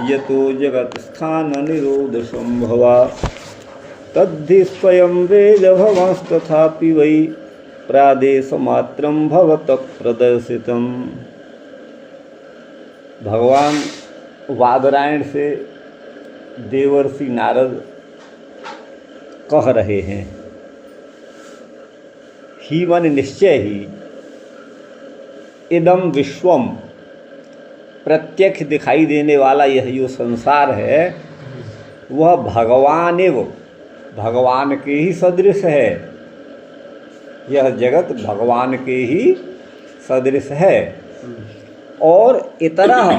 यतो जगत स्थान निरोध संभवा तद्धि स्वयं वेद भवंस्तथापि वै प्रादेश मात्रम भवत प्रदर्शितम। भगवान वादरायण से देवर्षि नारद कह रहे हैं, ही मन निश्चय ही इदम विश्वम, प्रत्यक्ष दिखाई देने वाला यह जो संसार है वह भगवान एवं भगवान के ही सदृश है। यह जगत भगवान के ही सदृश है और इतरह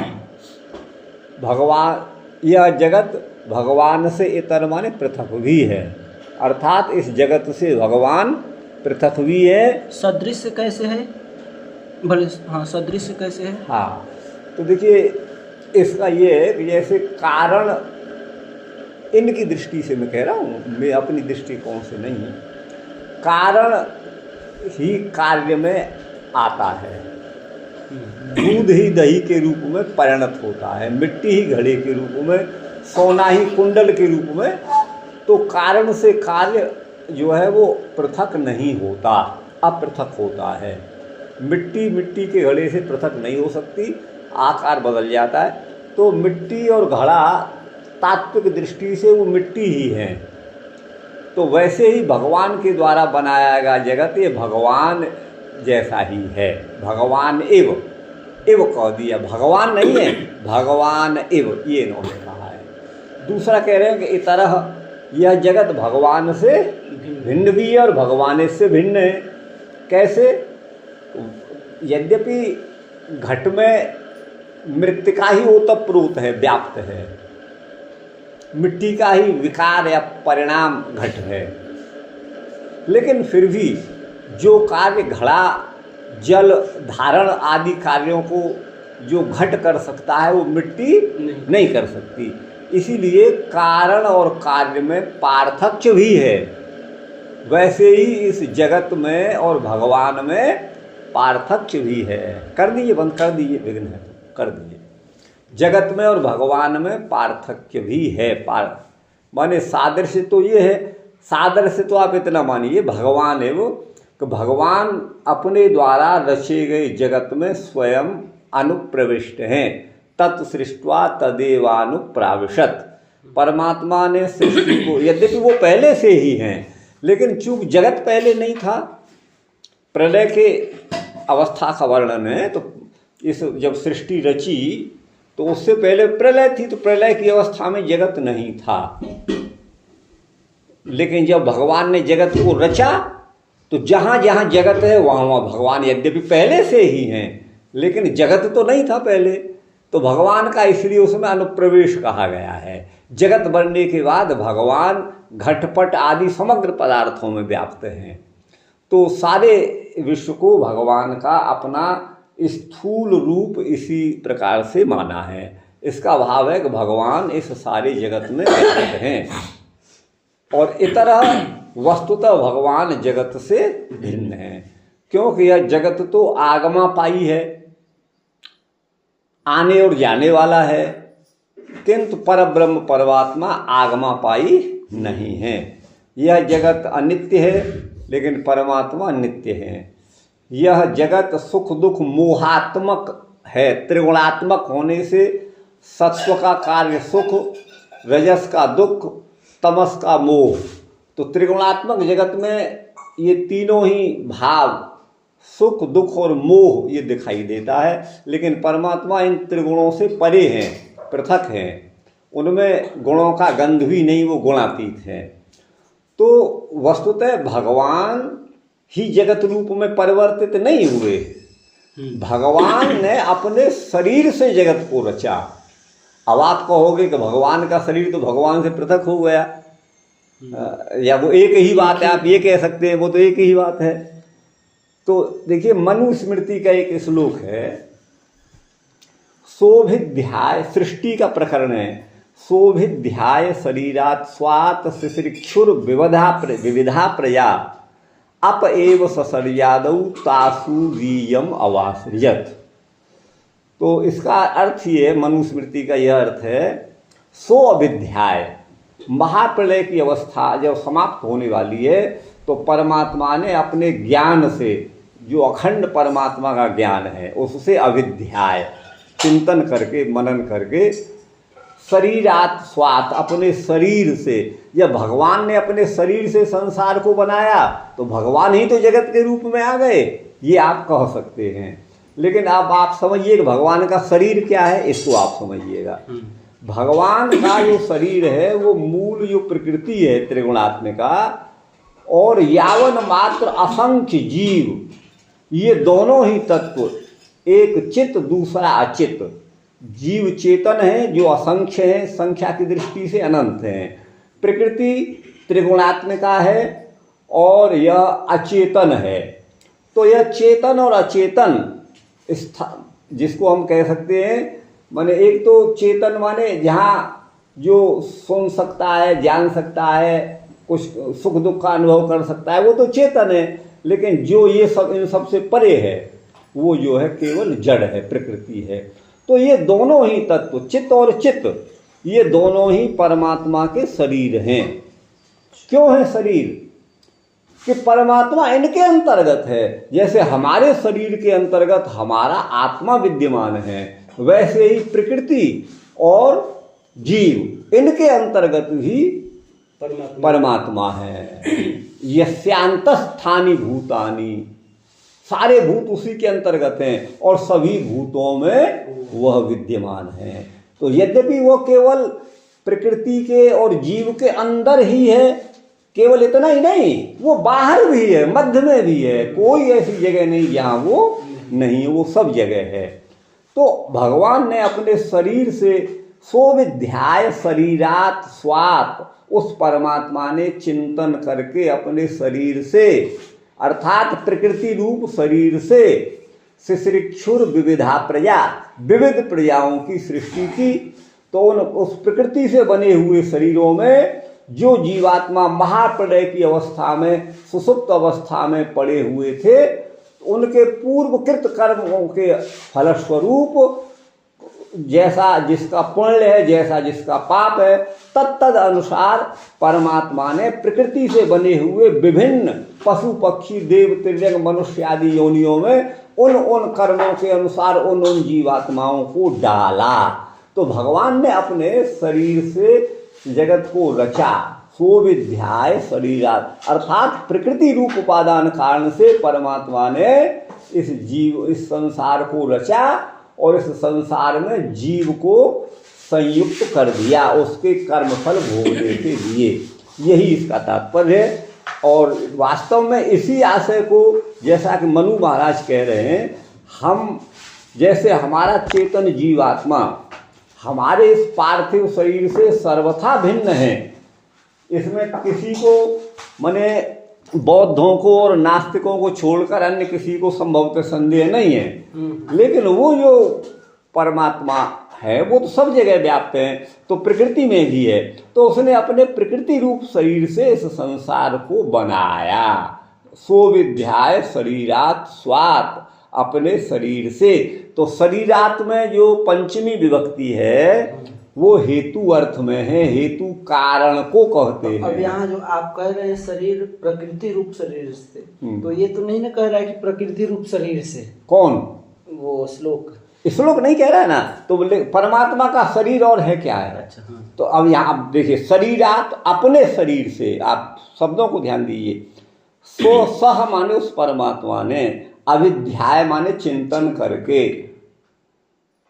भगवान, यह जगत भगवान से इतर माने पृथक भी है, अर्थात इस जगत से भगवान पृथक भी है। सदृश कैसे है? भले हाँ, सदृश कैसे है? हाँ, तो देखिए इसका ये है कि जैसे कारण, इनकी दृष्टि से मैं कह रहा हूँ, मैं अपनी दृष्टिकोण से नहीं, कारण ही कार्य में आता है। दूध ही दही के रूप में परिणत होता है, मिट्टी ही घड़े के रूप में, सोना ही कुंडल के रूप में। तो कारण से कार्य जो है वो पृथक नहीं होता, अपृथक होता है। मिट्टी मिट्टी के घड़े से पृथक नहीं हो सकती, आकार बदल जाता है। तो मिट्टी और घड़ा तात्विक दृष्टि से वो मिट्टी ही है। तो वैसे ही भगवान के द्वारा बनाया गया जगत ये भगवान जैसा ही है। भगवान एव कह दिया, भगवान नहीं है, भगवान एव ये इन्होंने कहा है। दूसरा कह रहे हैं कि इस तरह यह जगत भगवान से भिन्न भी है और भगवान से भिन्न है। कैसे? यद्यपि घट में मृतिका ही ओतप्रोत है, व्याप्त है, मिट्टी का ही विकार या परिणाम घट है, लेकिन फिर भी जो कार्य घड़ा जल धारण आदि कार्यों को जो घट कर सकता है वो मिट्टी नहीं कर सकती। इसीलिए कारण और कार्य में पार्थक्य भी है। वैसे ही इस जगत में और भगवान में पार्थक्य भी है। कर दीजिए, बंद कर दीजिए, विघ्न है तो कर दीजिए। जगत में और भगवान में पार्थक्य भी है। माने सादृश्य तो ये है, सादृश्य तो आप इतना मानिए भगवान है वो, कि भगवान अपने द्वारा रचे गए जगत में स्वयं अनुप्रविष्ट हैं। तत्सृष्ट्वा तदेवानुप्राविशत। परमात्मा ने सृष्टि को, यद्यपि वो पहले से ही हैं, लेकिन चूंकि जगत पहले नहीं था, प्रलय के अवस्था का वर्णन है। तो इस जब सृष्टि रची तो उससे पहले प्रलय थी, तो प्रलय की अवस्था में जगत नहीं था। लेकिन जब भगवान ने जगत को रचा तो जहाँ जहाँ जगत है वहाँ वहाँ भगवान यद्यपि पहले से ही हैं, लेकिन जगत तो नहीं था पहले। तो भगवान का इसलिए उसमें अनुप्रवेश कहा गया है। जगत बनने के बाद भगवान घटपट आदि समग्र पदार्थों में व्याप्त हैं। तो सारे विश्व को भगवान का अपना स्थूल रूप इसी प्रकार से माना है। इसका भाव है कि भगवान इस सारे जगत में व्याप्त हैं और इतरह वस्तुतः भगवान जगत से भिन्न है, क्योंकि यह जगत तो आगमा पाई है, आने और जाने वाला है, किंतु परब्रह्म परमात्मा आगमा पाई नहीं है। यह जगत अनित्य है लेकिन परमात्मा नित्य है। यह जगत सुख दुख मोहात्मक है, त्रिगुणात्मक होने से सत्व का कार्य सुख, रजस का दुख, तमस का मोह। तो त्रिगुणात्मक जगत में ये तीनों ही भाव सुख दुख और मोह ये दिखाई देता है, लेकिन परमात्मा इन त्रिगुणों से परे हैं, पृथक हैं। उनमें गुणों का गंध भी नहीं, वो गुणातीत है। तो वस्तुतः भगवान ही जगत रूप में परिवर्तित नहीं हुए। भगवान ने अपने शरीर से जगत को रचा। अब आप कहोगे कि भगवान का शरीर तो भगवान से पृथक हो गया, या वो एक ही बात है, आप ये कह सकते हैं वो तो एक ही बात है। तो देखिए मनुस्मृति का एक श्लोक है, शोभिध्याय, सृष्टि का प्रकरण है, शोभिध्याय शरीरात् स्वात् शिशिक्षुर विविधा प्रया अप एव ससर्यादौ तासु वीयम अवासृजत। तो इसका अर्थ ये, मनुस्मृति का यह अर्थ है, सो अविध्याय, महाप्रलय की अवस्था जब समाप्त होने वाली है तो परमात्मा ने अपने ज्ञान से, जो अखंड परमात्मा का ज्ञान है, उससे अविध्याय चिंतन करके, मनन करके, शरीरात स्वात, अपने शरीर से, जब भगवान ने अपने शरीर से संसार को बनाया तो भगवान ही तो जगत के रूप में आ गए, ये आप कह सकते हैं। लेकिन अब आप समझिए कि भगवान का शरीर क्या है, इसको आप समझिएगा। भगवान का जो शरीर है वो मूल जो प्रकृति है त्रिगुणात्मिका, और यावन मात्र असंख्य जीव, ये दोनों ही तत्व, एक चित्त दूसरा अचित्त, जीव चेतन है जो असंख्य है, संख्या की दृष्टि से अनंत है। प्रकृति त्रिगुणात्मिका है और यह अचेतन है। तो यह चेतन और अचेतन जिसको हम कह सकते हैं, माने एक तो चेतन माने जहाँ जो सुन सकता है, जान सकता है, कुछ सुख दुख का अनुभव कर सकता है, वो तो चेतन है। लेकिन जो ये सब, इन सबसे परे है, वो जो है केवल जड़ है, प्रकृति है। तो ये दोनों ही तत्व, चित्त और चित्त, ये दोनों ही परमात्मा के शरीर हैं। क्यों है शरीर? कि परमात्मा इनके अंतर्गत है। जैसे हमारे शरीर के अंतर्गत हमारा आत्मा विद्यमान है, वैसे ही प्रकृति और जीव इनके अंतर्गत ही परमात्मा है। यस्यांतस्थानि भूतानि, सारे भूत उसी के अंतर्गत हैं और सभी भूतों में वह विद्यमान है। तो यद्यपि वो केवल प्रकृति के और जीव के अंदर ही है, केवल इतना ही नहीं, वो बाहर भी है, मध्य में भी है। कोई ऐसी जगह नहीं जहाँ वो नहीं, वो सब जगह है। तो भगवान ने अपने शरीर से सोविध्याय शरीरात स्वात, उस परमात्मा ने चिंतन करके अपने शरीर से, अर्थात प्रकृति रूप शरीर से, शिश्रिक्षुर विविधा प्रजा, विविध प्रजाओं की सृष्टि की। तो उस प्रकृति से बने हुए शरीरों में जो जीवात्मा महाप्रलय की अवस्था में, सुसुप्त अवस्था में पड़े हुए थे, उनके पूर्वकृत कर्मों के फलस्वरूप जैसा जिसका पुण्य है, जैसा जिसका पाप है, तत्तद अनुसार परमात्मा ने प्रकृति से बने हुए विभिन्न पशु पक्षी देव तिर्यक मनुष्य आदि योनियों में उन कर्मों के अनुसार उन जीवात्माओं को डाला। तो भगवान ने अपने शरीर से जगत को रचा। सोविध्याय शरीरात, अर्थात प्रकृति रूप उपादान कारण से परमात्मा ने इस संसार को रचा और इस संसार में जीव को संयुक्त कर दिया उसके कर्मफल भोगने के लिए। यही इसका तात्पर्य है। और वास्तव में इसी आशय को, जैसा कि मनु महाराज कह रहे हैं, हम जैसे हमारा चेतन जीवात्मा हमारे इस पार्थिव शरीर से सर्वथा भिन्न है, इसमें किसी को, माने बौद्धों को और नास्तिकों को छोड़कर अन्य किसी को संभवतः संदेह नहीं है। लेकिन वो जो परमात्मा है वो तो सब जगह व्याप्त है, तो प्रकृति में भी है। तो उसने अपने प्रकृति रूप शरीर से इस संसार को बनाया। सोविध्याय शरीरात स्वात, अपने शरीर से। तो शरीरात में जो पंचमी विभक्ति है वो हेतु अर्थ में है, हेतु कारण को कहते हैं। अब यहाँ जो आप कह रहे हैं शरीर प्रकृति रूप शरीर से, तो ये तो नहीं ना कह रहा है कि प्रकृति रूप शरीर से। कौन? वो श्लोक नहीं कह रहा है ना। तो बोले परमात्मा का शरीर और है क्या है। अच्छा, हाँ। तो अब यहाँ आप देखिए, शरीरात, अपने शरीर से, आप शब्दों को ध्यान दीजिए। सो सह माने उस परमात्मा ने, अविध्याय माने चिंतन करके।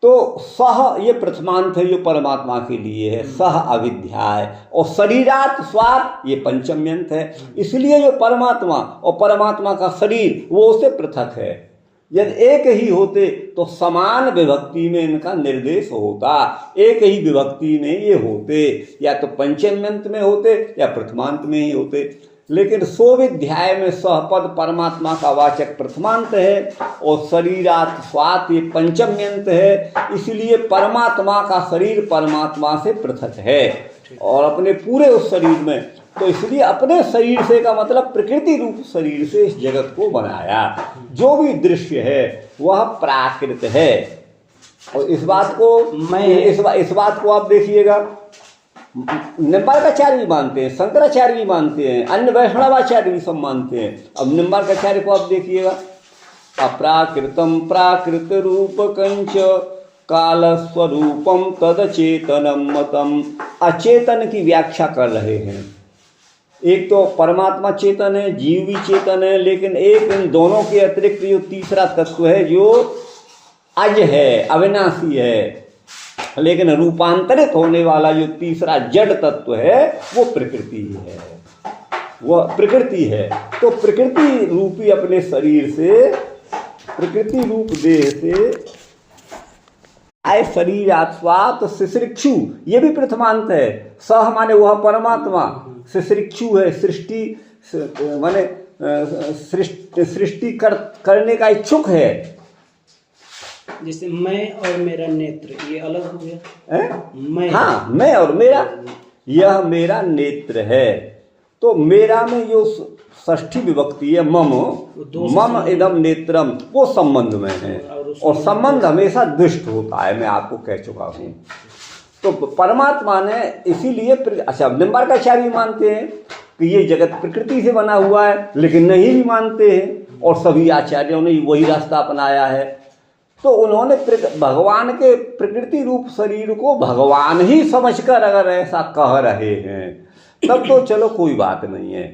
तो सह ये प्रथमांत है जो परमात्मा के लिए है, सह अविध्याय। और शरीरात स्वात ये पंचम्यंत है। इसलिए जो परमात्मा और परमात्मा का शरीर वो उससे पृथक है। यदि एक ही होते तो समान विभक्ति में इनका निर्देश होता, एक ही विभक्ति में ये होते, या तो पंचम्यंत में होते या प्रथमांत में ही होते। लेकिन सोविध्याय में सहपद परमात्मा का वाचक प्रथमांत है और शरीरात स्वात ये पंचम्यंत है। इसलिए परमात्मा का शरीर परमात्मा से पृथक है और अपने पूरे उस शरीर में। तो इसलिए अपने शरीर से का मतलब प्रकृति रूप शरीर से इस जगत को बनाया। जो भी दृश्य है वह प्राकृत है। और इस बात को इस बात को आप देखिएगा, निम्बार्काचार्य भी मानते हैं, शंकराचार्य भी मानते हैं, अन्य वैष्णवाचार्य भी सब मानते हैं। अब निम्बार्काचार्य को आप देखिएगा, अप्राकृतम प्राकृत रूप कंच काल स्वरूपम तदचेतनम मतम। अचेतन की व्याख्या कर रहे हैं। एक तो परमात्मा चेतन है, जीव भी चेतन है, लेकिन एक इन दोनों के अतिरिक्त जो तीसरा तत्व है जो अज है, अविनाशी है, लेकिन रूपांतरित होने वाला जो तीसरा जड़ तत्व है वो प्रकृति है, वह प्रकृति है। तो प्रकृति रूपी अपने शरीर से, प्रकृति रूप देह से आए शरीर आत्मात शिश्रिक्षु, ये भी प्रथमांत है। सह माने वह परमात्मा, शिश्रिक्षु है, सृष्टि माने सृष्टि करने का इच्छुक है। जैसे मैं और मेरा नेत्र, ये अलग हो गया। मैं, हाँ, मैं और मेरा, यह मेरा नेत्र है। तो मेरा में जो षष्ठी विभक्ति है मम, मम इदम नेत्रम, वो संबंध में है, और संबंध हमेशा दुष्ट होता है, मैं आपको कह चुका हूँ। तो परमात्मा ने इसीलिए, अच्छा निम्बार्काचार्य मानते हैं कि ये जगत प्रकृति से बना हुआ है, लेकिन नहीं भी मानते हैं, और सभी आचार्यों ने वही रास्ता अपनाया है। तो उन्होंने भगवान के प्रकृति रूप शरीर को भगवान ही समझकर अगर ऐसा कह रहे हैं तब तो चलो कोई बात नहीं है,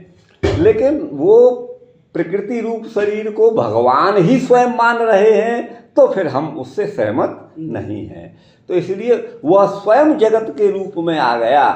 लेकिन वो प्रकृति रूप शरीर को भगवान ही स्वयं मान रहे हैं तो फिर हम उससे सहमत नहीं हैं। तो इसलिए वह स्वयं जगत के रूप में आ गया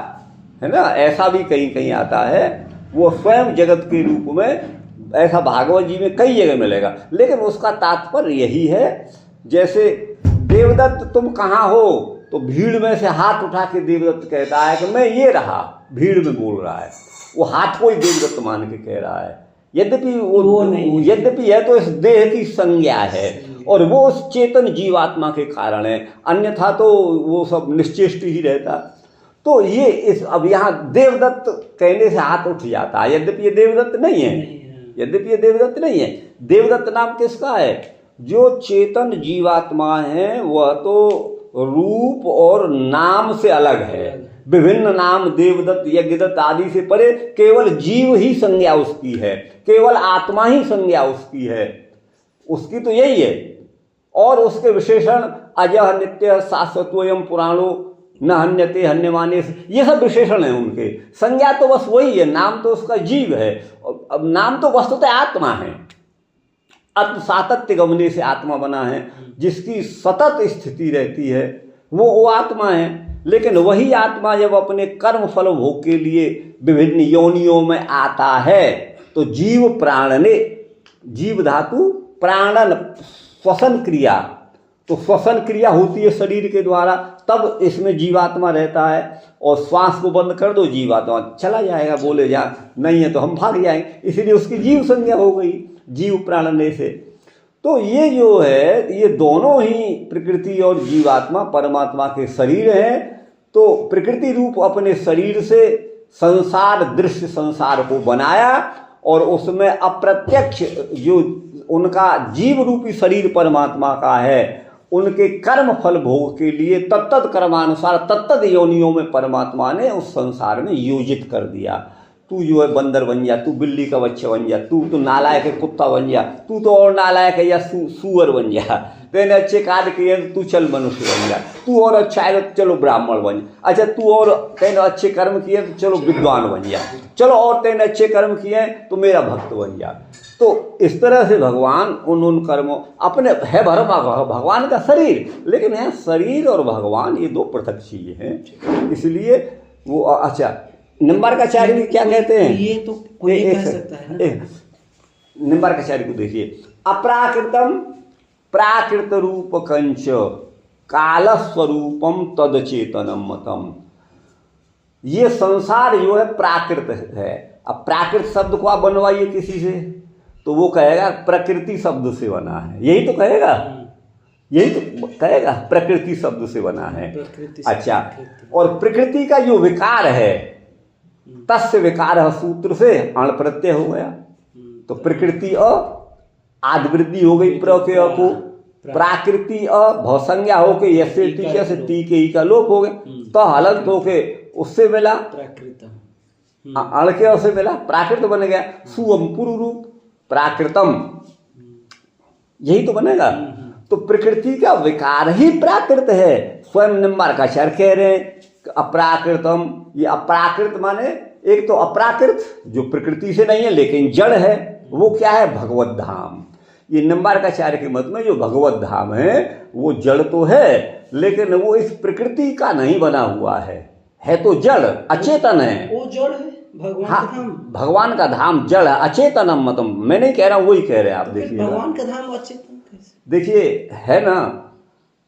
है ना, ऐसा भी कहीं कहीं आता है, वो स्वयं जगत के रूप में, ऐसा भागवत जी में कई जगह मिलेगा। लेकिन उसका तात्पर्य यही है, जैसे देवदत्त तुम कहाँ हो, तो भीड़ में से हाथ उठा के देवदत्त कहता है कि मैं ये रहा, भीड़ में बोल रहा है, वो हाथ को ही देवदत्त मान के कह रहा है, यद्यपि वो नहीं, यद्यपि है तो इस देह की संज्ञा है, और वो उस चेतन जीवात्मा के कारण है, अन्यथा तो वो सब निश्चेष्ट ही रहता। तो ये इस, अब यहाँ देवदत्त कहने से हाथ उठ जाता है, यद्यपि ये देवदत्त नहीं है, यद्यपि ये देवदत्त नहीं है। देवदत्त नाम किसका है? जो चेतन जीवात्मा है वह तो रूप और नाम से अलग है, विभिन्न नाम देवदत्त यज्ञदत्त आदि से परे केवल जीव ही संज्ञा उसकी है, केवल आत्मा ही संज्ञा उसकी है, उसकी तो यही है। और उसके विशेषण अजह नित्य शाश्वतोयम पुराणो न हन्यते हन्यमाने, ये सब विशेषण है उनके। संज्ञा तो बस वही है, नाम तो उसका जीव है, अब नाम तो वस्तुतः आत्मा है। अत सातत्य गमने से आत्मा बना है, जिसकी सतत स्थिति रहती है वो आत्मा है। लेकिन वही आत्मा जब अपने कर्म फल भोग के लिए विभिन्न योनियों में आता है तो जीव प्राण ने, जीव धातु प्राणन, श्वसन क्रिया, तो श्वसन क्रिया होती है शरीर के द्वारा, तब इसमें जीवात्मा रहता है। और श्वास को बंद कर दो, जीवात्मा चला जाएगा, बोले जा नहीं है तो हम भाग जाएंगे, इसीलिए उसकी जीव संज्ञा हो गई, जीव प्राणने से। तो ये जो है, ये दोनों ही प्रकृति और जीवात्मा परमात्मा के शरीर हैं। तो प्रकृति रूप अपने शरीर से संसार, दृश्य संसार को बनाया, और उसमें अप्रत्यक्ष जो उनका जीव रूपी शरीर परमात्मा का है, उनके कर्म फल भोग के लिए तत्त कर्मानुसार तत्त योनियों में परमात्मा ने उस संसार में योजित कर दिया। तू जो है बंदर बन जा, तू बिल्ली का बच्चा बन जा, तू तो नालायक है कुत्ता बन जा, तू तो और नालायक है या सुअर बन जा, तेने अच्छे कार्य किए तू चल मनुष्य बन जा, तू और अच्छा है तो चलो ब्राह्मण बन जा, अच्छा तू और तेने अच्छे कर्म किए तो चलो विद्वान बन जा, चलो और तेने अच्छे कर्म किए तो मेरा भक्त बन जा। तो इस तरह से भगवान उन कर्मों अपने है भगवान का शरीर, लेकिन यहाँ शरीर और भगवान ये दो पृथक चीजें हैं। इसलिए वो, अच्छा निम्बार्काचार्य भी क्या कहते हैं, ये तो कोई कह सकता है ना। निम्बार्काचार्य को देखिए, अप्राकृतम प्राकृत रूप कंच काल स्वरूपम तद चेतनम मतम। ये संसार जो है प्राकृत है। अब प्राकृत शब्द को आप बनवाइए किसी से तो वो कहेगा प्रकृति शब्द से बना है, यही तो कहेगा, यही तो कहेगा प्रकृति शब्द से बना है। अच्छा, और प्रकृति का जो विकार है, तस्य विकार सूत्र से अण प्रत्यय हो गया, तो प्रकृति आदिवृद्धि हो गई, प्र के को प्राकृति भवसंज्ञा होके यसे टीके से टी के ही का लोप हो गए, तो हलंत होके उससे मिला प्राकृतम, अड़के उससे मिला प्राकृत बन गया। सुअम पूर्व रूप प्राकृतम, यही तो बनेगा। तो प्रकृति का विकार ही प्राकृत है। स्वयं निम्बारकाचार्य कह रहे हैं अप्राकृतम, ये अप्राकृत माने एक तो अप्राकृत जो प्रकृति से नहीं है लेकिन जड़ है, वो क्या है? भगवत धाम। ये निम्बारकाचार्य के मत में जो भगवत धाम है वो जड़ तो है लेकिन वो इस प्रकृति का नहीं बना हुआ है तो जड़ अचेतन है। वो जड़ है भगवान का धाम। भगवान का धाम जड़ है, अचेतनम मतम। मैं नहीं कह रहा हूँ, वही कह रहे हैं आप। देखिए भगवान का धाम अचेतन कैसे? देखिए है ना,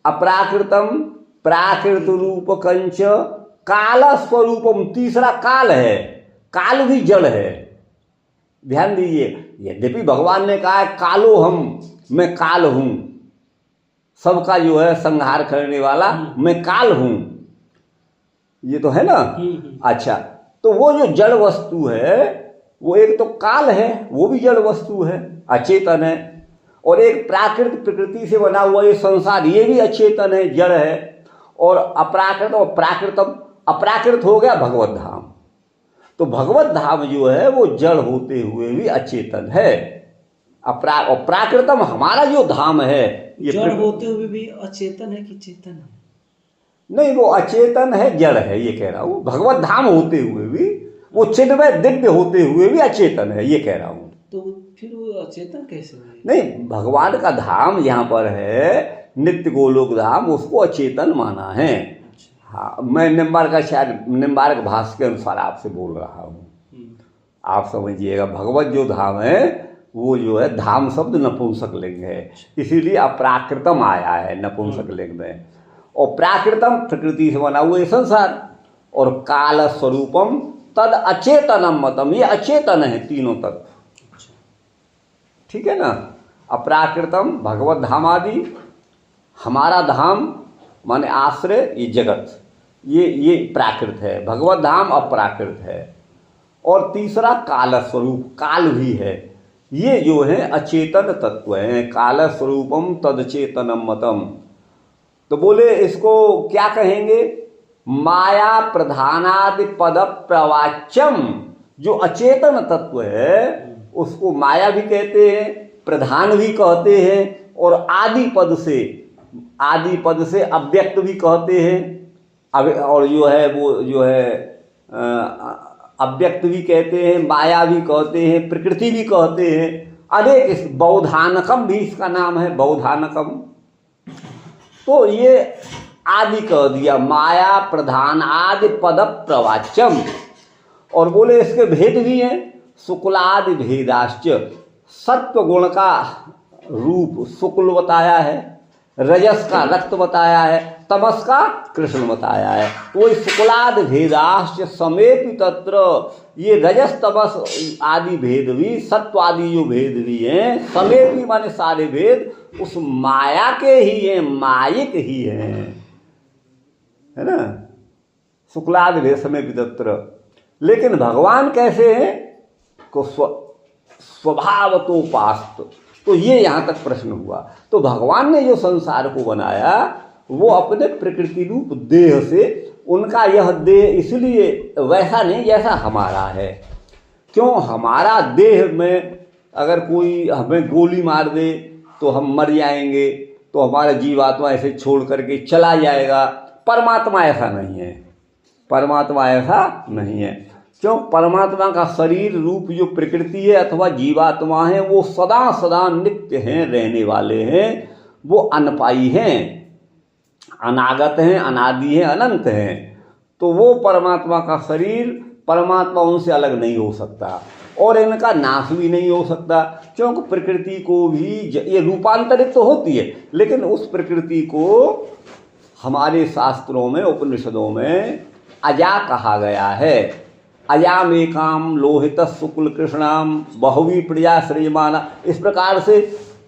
अप्राकृतम प्राकृत रूप कंच काल स्वरूपम, तीसरा काल है, काल भी जड़ है। ध्यान दीजिए, यद्यपि भगवान ने कहा है कालो हम, मैं काल हूं, सबका जो है संहार करने वाला मैं काल हूं, ये तो है ना। अच्छा, तो वो जो जड़ वस्तु है वो एक तो काल है, वो भी जड़ वस्तु है, अचेतन है। और एक प्राकृत प्रकृति से बना हुआ ये संसार, ये भी अचेतन है, जड़ है। और अप्राकृत और प्राकृतम, अप्राकृत हो गया भगवत धाम। तो भगवत धाम जो है वो जड़ होते हुए भी अचेतन है। और प्राकृतम हमारा जो धाम है ये जड़ होते हुए भी अचेतन है कि चेतन है? नहीं, वो अचेतन है, जड़ है, ये कह रहा हूँ। भगवत धाम होते हुए भी वो चिन्मय दिव्य होते हुए भी अचेतन है, ये कह रहा हूँ। तो फिर वो अचेतन कैसे हुए? नहीं, भगवान का धाम यहाँ पर है नित्य गोलोक धाम, उसको अचेतन माना है। हाँ, मैं निम्बारक भाष्य के अनुसार आपसे बोल रहा हूँ, आप समझिएगा। भगवत जो धाम है वो जो है, धाम शब्द नपुंसक लिंग है, इसीलिए अप्राकृतम आया है नपुंसक लिंग में। और प्राकृतम प्रकृति से बना हुआ ये संसार, और काल स्वरूपम तद अचेतनम मतम, ये अचेतन है तीनों तत्व। ठीक है ना। अप्राकृतम भगवत धाम आदि, हमारा धाम माने आश्रय ये जगत, ये प्राकृत है। भगवत धाम अप्राकृत है। और तीसरा काल स्वरूप, काल भी है, ये जो है अचेतन तत्व है। काल स्वरूपम तदचेतनम मतम। तो बोले इसको क्या कहेंगे? माया प्रधानादि पद प्रवाच्यम, जो अचेतन तत्व है उसको माया भी कहते हैं, प्रधान भी कहते हैं, और आदि पद से अव्यक्त भी कहते हैं। और जो है वो जो है अव्यक्त भी कहते हैं, माया भी कहते हैं, प्रकृति भी कहते हैं। अनेक, बौधानकम भी इसका नाम है, बौधानकम। तो ये आदि कह दिया, माया प्रधान आदि पद प्रवाच्यम। और बोले इसके भेद भी हैं, शुक्लादि भेदाश्च। सत्व गुण का रूप शुक्ल बताया है, रजस का रक्त बताया है, तमस का कृष्ण बताया है। तो शुक्लादि भेदाश्च समेत तत्र, ये रजस तमस आदि भेद भी, सत्व आदि जो भेद भी हैं, समेत भी माने सारे भेद उस माया के ही हैं, मायिक ही हैं, है ना। शुक्लादि भेद समेत तत्र। लेकिन भगवान कैसे हैं? को स्वभावतोपास्त। तो ये यहाँ तक प्रश्न हुआ। तो भगवान ने जो संसार को बनाया वो अपने प्रकृति रूप देह से, उनका यह देह इसलिए वैसा नहीं जैसा हमारा है। क्यों? हमारा देह में अगर कोई हमें गोली मार दे तो हम मर जाएंगे, तो हमारा जीवात्मा ऐसे छोड़ करके चला जाएगा। परमात्मा ऐसा नहीं है, परमात्मा ऐसा नहीं है। क्यों? परमात्मा का शरीर रूप जो प्रकृति है अथवा जीवात्मा है वो सदा सदा नित्य हैं, रहने वाले हैं, वो अनपाई हैं, अनागत हैं, अनादि हैं, अनंत हैं। तो वो परमात्मा का शरीर, परमात्मा उनसे अलग नहीं हो सकता और इनका नाश भी नहीं हो सकता। क्योंकि प्रकृति को भी ये रूपांतरित तो होती है, लेकिन उस प्रकृति को हमारे शास्त्रों में, उपनिषदों में अजा कहा गया है। अजामेकाम लोहित शुक्ल कृष्णाम बहुवी प्रजा सृजमाना। इस प्रकार से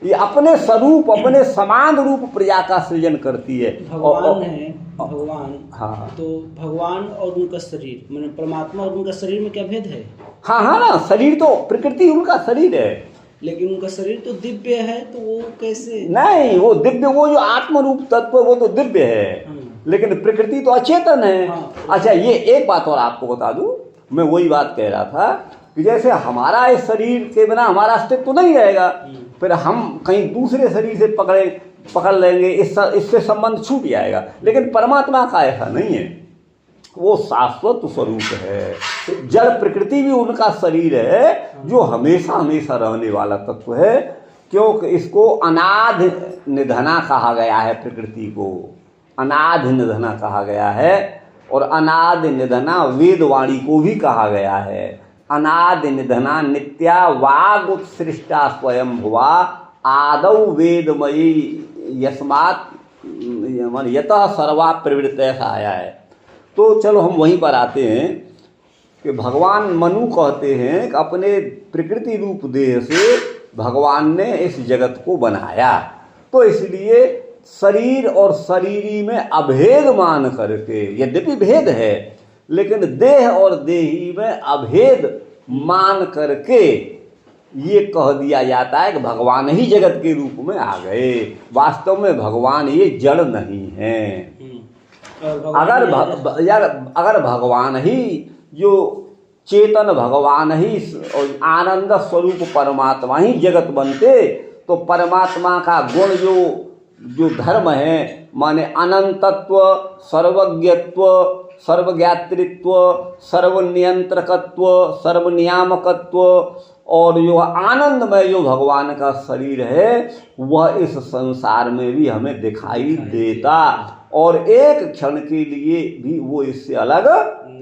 ये अपने स्वरूप, अपने समान रूप प्रजा का सृजन करती है। भगवान है, भगवान। हाँ, तो भगवान और उनका शरीर, माने परमात्मा और उनका शरीर में क्या भेद है? हाँ हाँ ना, शरीर तो प्रकृति उनका शरीर है, लेकिन उनका शरीर तो दिव्य है, तो वो कैसे? नहीं, वो दिव्य, वो जो आत्म रूप तत्व वो तो दिव्य है, लेकिन प्रकृति तो अचेतन है। अच्छा, ये एक बात और आपको बता दूं, मैं वही बात कह रहा था कि जैसे हमारा इस शरीर के बिना हमारा अस्तित्व तो नहीं रहेगा, फिर हम कहीं दूसरे शरीर से पकड़ लेंगे, इससे संबंध छूट जाएगा। लेकिन परमात्मा का ऐसा नहीं है, वो शाश्वत स्वरूप है। जड़ प्रकृति भी उनका शरीर है जो हमेशा हमेशा रहने वाला तत्व है, क्योंकि इसको अनादि निधना कहा गया है। प्रकृति को अनादि निधना कहा गया है, और अनादि निधना वेदवाणी को भी कहा गया है। अनादि निधना नित्या वाग उत्सृष्टा स्वयं भुवा आदौ वेदमयी यस्मात् यतः सर्वा प्रवृत्त, ऐसा आया है। तो चलो हम वहीं पर आते हैं कि भगवान मनु कहते हैं कि अपने प्रकृति रूप देह से भगवान ने इस जगत को बनाया, तो इसलिए शरीर और शरीरी में अभेद मान करके, यद्यपि भेद है लेकिन देह और देही में अभेद मान करके ये कह दिया जाता है कि भगवान ही जगत के रूप में आ गए। वास्तव में भगवान ये जड़ नहीं है। अगर भगवान ही जो चेतन भगवान ही और आनंद स्वरूप परमात्मा ही जगत बनते, तो परमात्मा का गुण जो धर्म है, माने अनंतत्व, सर्वज्ञत्व, सर्वज्ञातृत्व, सर्वनियंत्रकत्व, सर्वनियामकत्व, और जो आनंदमय जो भगवान का शरीर है वह इस संसार में भी हमें दिखाई देता, और एक क्षण के लिए भी वो इससे अलग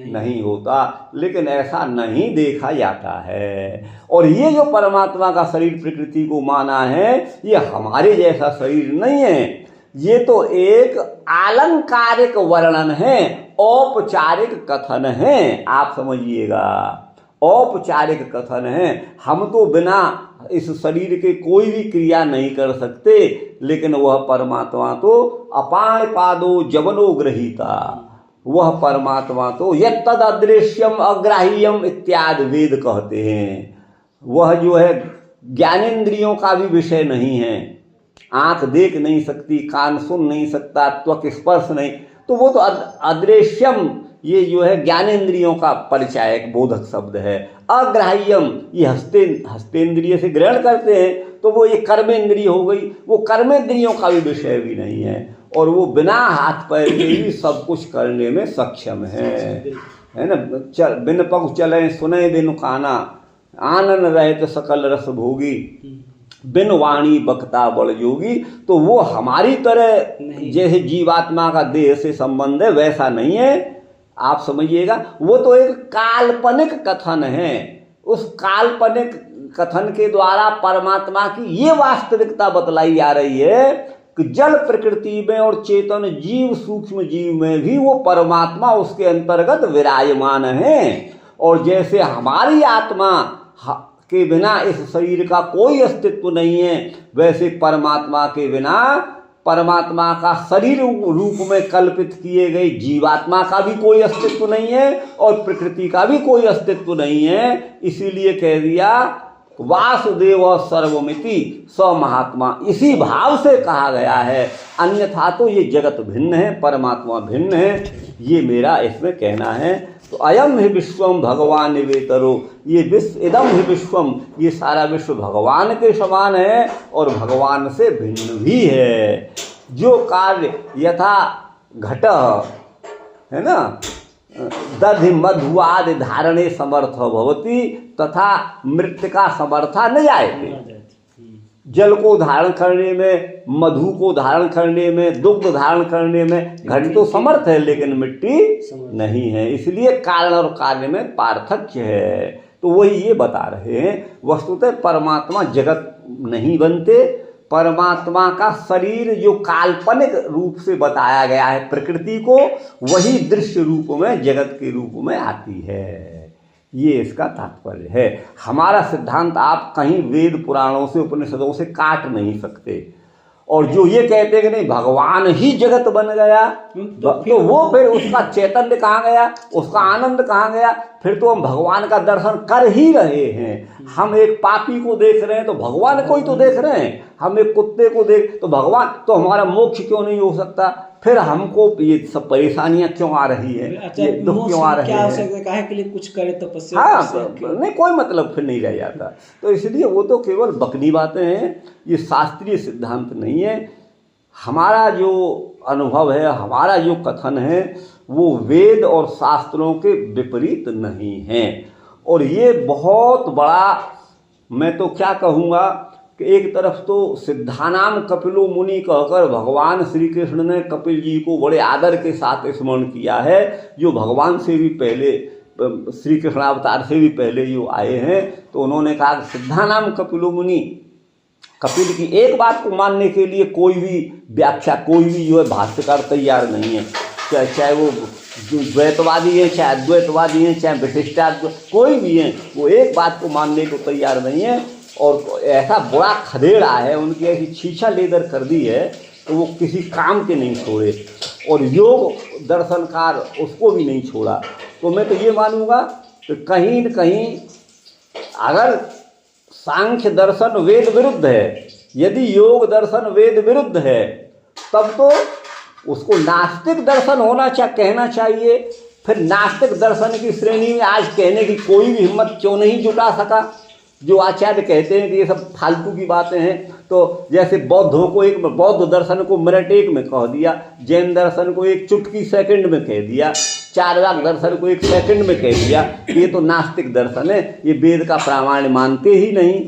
नहीं होता। लेकिन ऐसा नहीं देखा जाता है। और ये जो परमात्मा का शरीर प्रकृति को माना है, ये हमारे जैसा शरीर नहीं है, ये तो एक आलंकारिक वर्णन है, औपचारिक कथन है। आप समझिएगा, औपचारिक कथन है। हम तो बिना इस शरीर के कोई भी क्रिया नहीं कर सकते, लेकिन वह परमात्मा तो अपाण पादो जवनो गृहीता, वह परमात्मा तो यत्तद अदृश्यम अग्राह्यम इत्यादि वेद कहते हैं। वह जो है ज्ञानेंद्रियों का भी विषय नहीं है। आंख देख नहीं सकती, कान सुन नहीं सकता, त्वक स्पर्श नहीं, तो वो तो अदृश्यम, ये जो है ज्ञानेंद्रियों का परिचायक बोधक शब्द है। अग्राह्यम, ये हस्तेंद्रिय से ग्रहण करते हैं, तो वो ये कर्मेंद्रिय हो गई, वो कर्मेंद्रियों का भी विषय भी नहीं है, और वो बिना हाथ पैर के भी सब कुछ करने में सक्षम है ना। बिन पग चले सुने बिनु काना, आनन रहे तो सकल रस भोगी, बिन वाणी बक्ता बड़ योगी। तो वो हमारी तरह जैसे जीवात्मा का देह से संबंध है वैसा नहीं है। आप समझिएगा, वो तो एक काल्पनिक कथन है। उस काल्पनिक कथन के द्वारा परमात्मा की ये वास्तविकता बतलाई जा रही है कि जल प्रकृति में और चेतन जीव सूक्ष्म जीव में भी वो परमात्मा उसके अंतर्गत विराजमान है। और जैसे हमारी आत्मा के बिना इस शरीर का कोई अस्तित्व नहीं है, वैसे परमात्मा के बिना परमात्मा का शरीर रूप में कल्पित किए गए जीवात्मा का भी कोई अस्तित्व नहीं है, और प्रकृति का भी कोई अस्तित्व नहीं है। इसीलिए कह दिया वासुदेव सर्वमिति स महात्मा, इसी भाव से कहा गया है। अन्यथा तो ये जगत भिन्न है, परमात्मा भिन्न है, ये मेरा इसमें कहना है। तो अयम ही विश्वम भगवान निवेतरो, ये विश्व, इदम ही विश्वम, ये सारा विश्व भगवान के समान है और भगवान से भिन्न भी है। जो कार्य यथा घट है ना, दधि मधुआदि धारणे समर्थ भवति तथा मृत्तिका समर्था न जायते। जल को धारण करने में, मधु को धारण करने में, दुग्ध धारण करने में घट तो समर्थ है, लेकिन मिट्टी नहीं है। इसलिए कारण और कार्य में पार्थक्य है। तो वही ये बता रहे हैं, वस्तुतः परमात्मा जगत नहीं बनते। परमात्मा का शरीर जो काल्पनिक रूप से बताया गया है प्रकृति को, वही दृश्य रूप में जगत के रूप में आती है। ये इसका तात्पर्य है। हमारा सिद्धांत आप कहीं वेद पुराणों से उपनिषदों से काट नहीं सकते। और जो ये कहते हैं कि नहीं भगवान ही जगत बन गया, तो वो फिर उसका चैतन्य कहाँ गया, उसका आनंद कहाँ गया? फिर तो हम भगवान का दर्शन कर ही रहे हैं। हम एक पापी को देख रहे हैं तो भगवान को ही तो देख रहे हैं, हम एक कुत्ते को देख तो भगवान, तो हमारा मोक्ष क्यों नहीं हो सकता? फिर हमको ये सब परेशानियां क्यों आ रही है, ये दुख क्यों आ रहे हैं? काहे के लिए कुछ करे तपस्या? हाँ, नहीं कोई मतलब फिर नहीं रह जाता। तो इसलिए वो तो केवल बकनी बातें हैं, ये शास्त्रीय सिद्धांत नहीं है। हमारा जो अनुभव है, हमारा जो कथन है, वो वेद और शास्त्रों के विपरीत नहीं है। और ये बहुत बड़ा, मैं तो क्या कहूँगा कि एक तरफ तो सिद्धानाम कपिलो मुनि कहकर भगवान श्री कृष्ण ने कपिल जी को बड़े आदर के साथ स्मरण किया है, जो भगवान से भी पहले, श्री कृष्ण अवतार से भी पहले जो आए हैं। तो उन्होंने कहा सिद्धानाम कपिलो मुनि, कपिल की एक बात को मानने के लिए कोई भी व्याख्या, कोई भी जो है भाष्यकार तैयार नहीं है, चाहे वो द्वैतवादी हैं, चाहे अद्वैतवादी हैं, चाहे विशिष्टाद्वैत, कोई भी हैं, वो एक बात को मानने को तैयार नहीं है। और ऐसा बड़ा खदेड़ा है, उनकी ऐसी छीछा लेदर कर दी है तो वो किसी काम के नहीं छोड़े, और योग दर्शनकार उसको भी नहीं छोड़ा। तो मैं तो ये मानूंगा कि कहीं न कहीं अगर सांख्य दर्शन वेद विरुद्ध है, यदि योग दर्शन वेद विरुद्ध है, तब तो उसको नास्तिक दर्शन होना कहना चाहिए। फिर नास्तिक दर्शन की श्रेणी में आज कहने की कोई भी हिम्मत क्यों नहीं जुटा सका? जो आचार्य कहते हैं कि ये सब फालतू की बातें हैं, तो जैसे बौद्धों को एक बौद्ध दर्शन को मिनट एक में कह दिया, जैन दर्शन को एक चुटकी सेकंड में कह दिया, चार्वाक दर्शन को एक सेकंड में कह दिया, ये तो नास्तिक दर्शन है, ये वेद का प्रामाण्य मानते ही नहीं।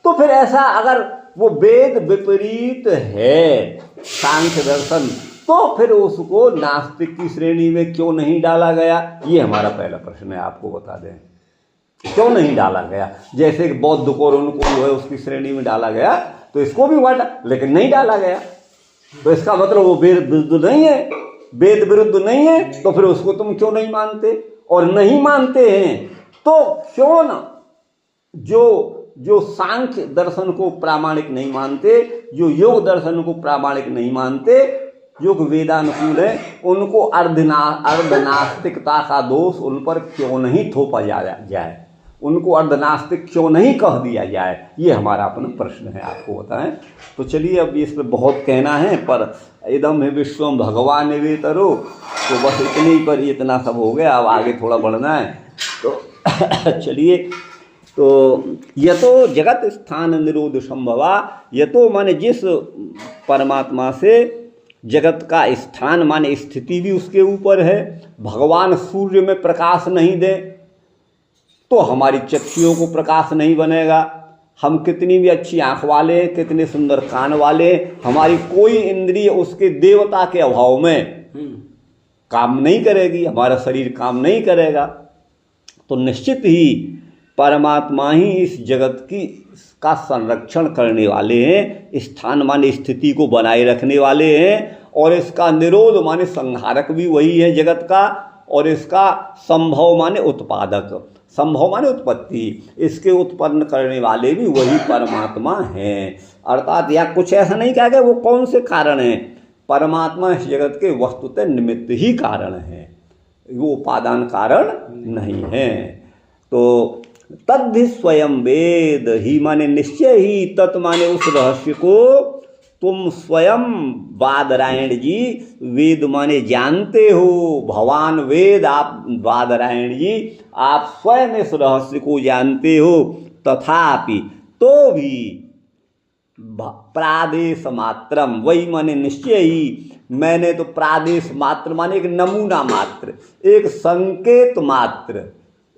तो फिर ऐसा अगर वो वेद विपरीत है सांख्य दर्शन, तो फिर उसको नास्तिक की श्रेणी में क्यों नहीं डाला गया? ये हमारा पहला प्रश्न है, आपको बता दें क्यों नहीं डाला गया। जैसे बौद्ध को और उनको जो है उसकी श्रेणी में डाला गया, तो इसको भी हुआ, लेकिन नहीं डाला गया। तो इसका मतलब वो वेद विरुद्ध नहीं है, वेद विरुद्ध नहीं है, तो फिर उसको तुम क्यों नहीं मानते? और नहीं मानते हैं तो क्यों न जो सांख्य दर्शन को प्रामाणिक नहीं मानते, जो योग दर्शन को प्रामाणिक नहीं मानते, जो वेदानुकूल है, उनको अर्धनास्तिकता का दोष उन पर क्यों नहीं थोपा जाए, उनको अर्धनास्तिक क्यों नहीं कह दिया जाए? ये हमारा अपना प्रश्न है, आपको बताएं। तो चलिए, अब इस पर बहुत कहना है, पर इदम है विश्वम भगवान वेतरो, तो बस इतने ही पर इतना सब हो गया। अब आगे थोड़ा बढ़ना है, तो चलिए। तो यतो जगत स्थान निरोध संभवा, यतो माने जिस परमात्मा से जगत का स्थान माने स्थिति भी उसके ऊपर है, भगवान सूर्य में प्रकाश नहीं दे तो हमारी चक्षुओं को प्रकाश नहीं बनेगा। हम कितनी भी अच्छी आँख वाले, कितने सुंदर कान वाले, हमारी कोई इंद्रिय उसके देवता के अभाव में काम नहीं करेगी, हमारा शरीर काम नहीं करेगा। तो निश्चित ही परमात्मा ही इस जगत का संरक्षण करने वाले हैं, स्थान माने स्थिति को बनाए रखने वाले हैं, और इसका निरोध माने संहारक भी वही है जगत का, और इसका संभव माने उत्पादक, संभव माने उत्पत्ति, इसके उत्पन्न करने वाले भी वही परमात्मा हैं। अर्थात या कुछ ऐसा नहीं कहा गया वो कौन से कारण हैं, परमात्मा इस जगत के वस्तुतः निमित्त ही कारण है, वो उपादान कारण नहीं है। तो तद्धि स्वयं वेद ही माने निश्चय ही, तत् माने उस रहस्य को तुम स्वयं बादरायण जी वेद माने जानते हो, भगवान वेद, आप बादरायण जी आप स्वयं इस रहस्य को जानते हो। तथापि तो भी प्रादेश मात्रम, वही माने निश्चय ही, मैंने तो प्रादेश मात्र माने एक नमूना मात्र, एक संकेत मात्र,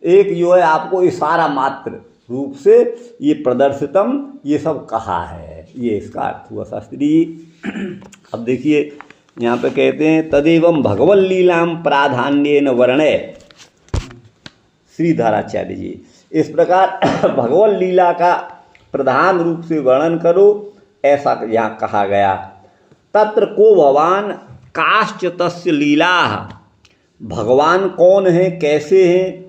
एक जो है आपको इशारा मात्र रूप से ये प्रदर्शितम, ये सब कहा है, ये इसका अर्थ हुआ शास्त्री। अब देखिए यहाँ पे कहते हैं तदेवं भगवल लीलाम प्राधान्येन वर्णे, श्रीधराचार्य जी इस प्रकार भगवल लीला का प्रधान रूप से वर्णन करो, ऐसा यहाँ कहा गया। तत्र को भगवान काश्च तस्य लीला, भगवान कौन है, कैसे हैं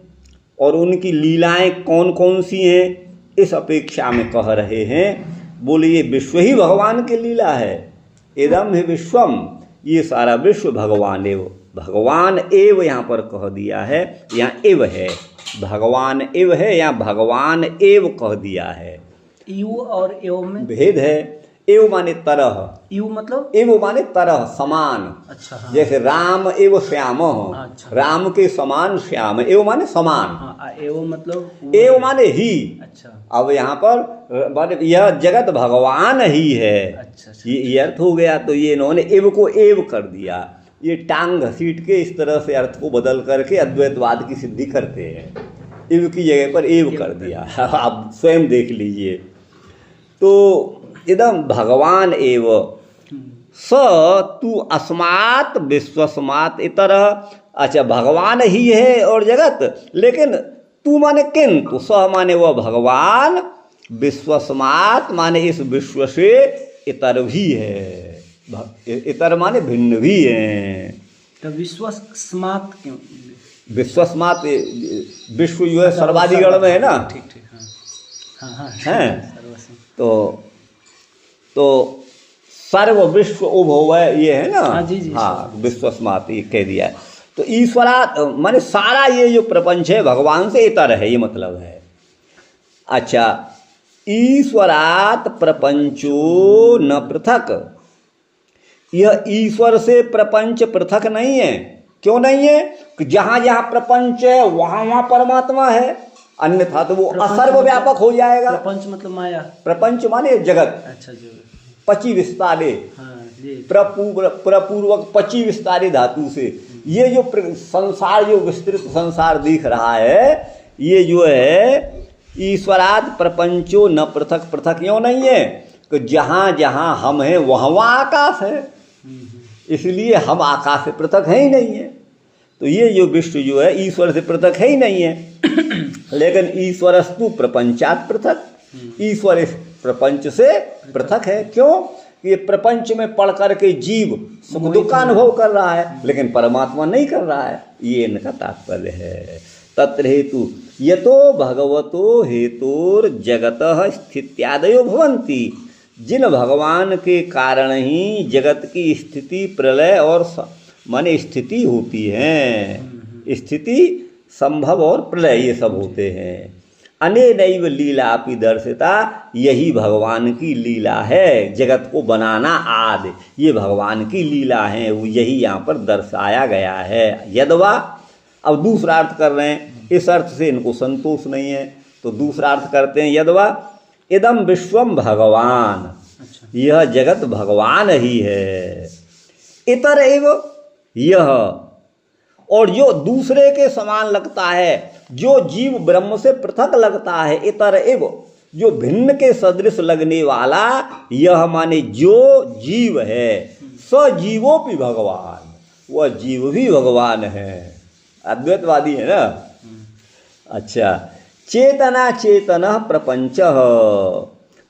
और उनकी लीलाएं कौन कौन सी हैं, इस अपेक्षा में कह रहे हैं बोले ये विश्व ही भगवान की लीला है। इदम ही विश्वम, ये सारा विश्व भगवान एव, भगवान एव यहाँ पर कह दिया है, यहाँ एव है, भगवान एव है, यहाँ भगवान एव कह दिया है। यू और एव में भेद है। एव माने तरह, यू मतलब एव माने तरह, समान। अच्छा हाँ। जैसे राम एव श्याम, अच्छा। राम के समान श्याम, एव माने समान। हाँ, एव मतलब एव माने ही। अच्छा अब यहाँ पर माने यह जगत भगवान ही है। अच्छा, अच्छा। ये अर्थ हो गया। तो ये इन्होंने एव को एव कर दिया। ये टांग घसीट के इस तरह से अर्थ को बदल करके अद्वैतवाद की सिद्धि करते हैं। एव की जगह पर एव कर दिया। आप स्वयं देख लीजिए। तो इदम भगवान एव स तू अस्मात् विश्वस्मात् इतरः। अच्छा, भगवान ही है और जगत, लेकिन तू माने किंतु, स माने वह भगवान, विश्वस्मात् माने इस विश्व से इतर भी है। इतर माने भिन्न भी है। तो विश्वस्मात् क्यों? विश्वस्मात् विश्व जो है सर्वाधिगण में है ना। ठीक ठीक हाँ हाँ हैं तो सर्व विश्व उभय ये है ना। हाँ जी जी। हाँ, विश्वस्मात् ये कह दिया है। तो ईश्वरात् माने सारा ये जो प्रपंच है भगवान से इतर है, ये मतलब है। अच्छा, ईश्वरात् प्रपंचो न पृथक, यह ईश्वर से प्रपंच पृथक नहीं है। क्यों नहीं है? कि जहाँ जहाँ प्रपंच है वहाँ वहाँ परमात्मा है, अन्यथा तो वो असर्वव्यापक हो जाएगा। प्रपंच मतलब माया। प्रपंच माने जगत। अच्छा जो पची विस्तारे, हाँ जी। प्रपूर्वक पची विस्तारे धातु से ये जो संसार, जो विस्तृत संसार दिख रहा है, ये जो है ईश्वराद प्रपंचो न पृथक, पृथक क्यों नहीं है? कि जहाँ जहाँ हम हैं वहाँ वहाँ आकाश है, इसलिए हम आकाश से पृथक है ही नहीं है। तो ये जो विश्व जो है ईश्वर से पृथक है ही नहीं है। लेकिन ईश्वरस्तु प्रपंचात् पृथक, ईश्वर इस प्रपंच से पृथक है। क्यों? ये प्रपंच में पढ़ करके जीव सुख दुख का अनुभव कर रहा है, लेकिन परमात्मा नहीं कर रहा है। ये इनका तात्पर्य है। तत्र हेतु यतो भगवतो हेतुर जगतः स्थित्यादयो भवन्ति, जिन भगवान के कारण ही जगत की स्थिति, प्रलय और माने स्थिति होती है। स्थिति, संभव और प्रलय ये सब होते हैं। अनेनैव लीलापि दर्शिता, यही भगवान की लीला है। जगत को बनाना आदि ये भगवान की लीला है, वो यही यहाँ पर दर्शाया गया है। यदवा, अब दूसरा अर्थ कर रहे हैं, इस अर्थ से इनको संतोष नहीं है तो दूसरा अर्थ करते हैं। यदवा इदम विश्वम भगवान, यह जगत भगवान ही है। इतर एव यह, और जो दूसरे के समान लगता है, जो जीव ब्रह्म से पृथक लगता है, इतर एव जो भिन्न के सदृश लगने वाला, यह माने जो जीव है, सजीवोपि भगवान, वह जीव भी भगवान है। अद्वैतवादी है ना। अच्छा, चेतना चेतन प्रपंच,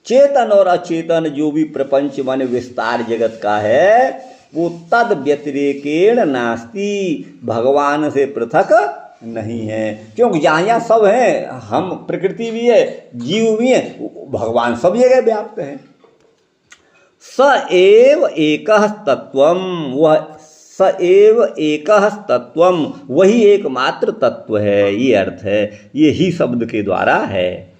चेतन और अचेतन जो भी प्रपंच माने विस्तार जगत का है, वो तद व्यतिरेकेण नास्ति, भगवान से पृथक नहीं है। क्योंकि जहाँ यहाँ सब हैं, हम प्रकृति भी है, जीव भी है, भगवान सब जगह व्याप्त है। स एव एकः तत्वम, वह स एव एकः तत्वम, वही एकमात्र तत्व है। ये अर्थ है, ये ही शब्द के द्वारा है।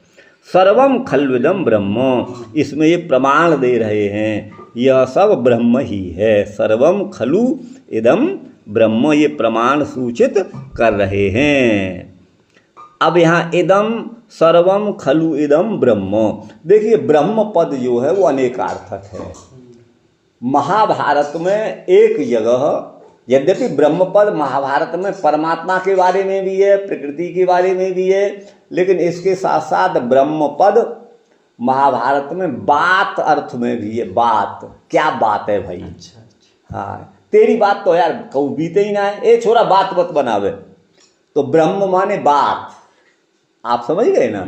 सर्वम खल्विदम ब्रह्म, इसमें ये प्रमाण दे रहे हैं, यह सब ब्रह्म ही है। सर्वम खलु इदम ब्रह्म, ये प्रमाण सूचित कर रहे हैं। अब यहाँ इदम सर्वम खलु इदम ब्रह्म, देखिए ब्रह्म पद जो है वो अनेकार्थक है। महाभारत में एक जगह, यद्यपि ब्रह्म पद महाभारत में परमात्मा के बारे में भी है, प्रकृति के बारे में भी है, लेकिन इसके साथ साथ ब्रह्म पद महाभारत में बात अर्थ में भी है। बात, क्या बात है भाई? अच्छा। हाँ, तेरी बात तो यार कहू बीते ही ना है, ए छोरा बात मत बनावे। तो ब्रह्म माने बात, आप समझ गए ना।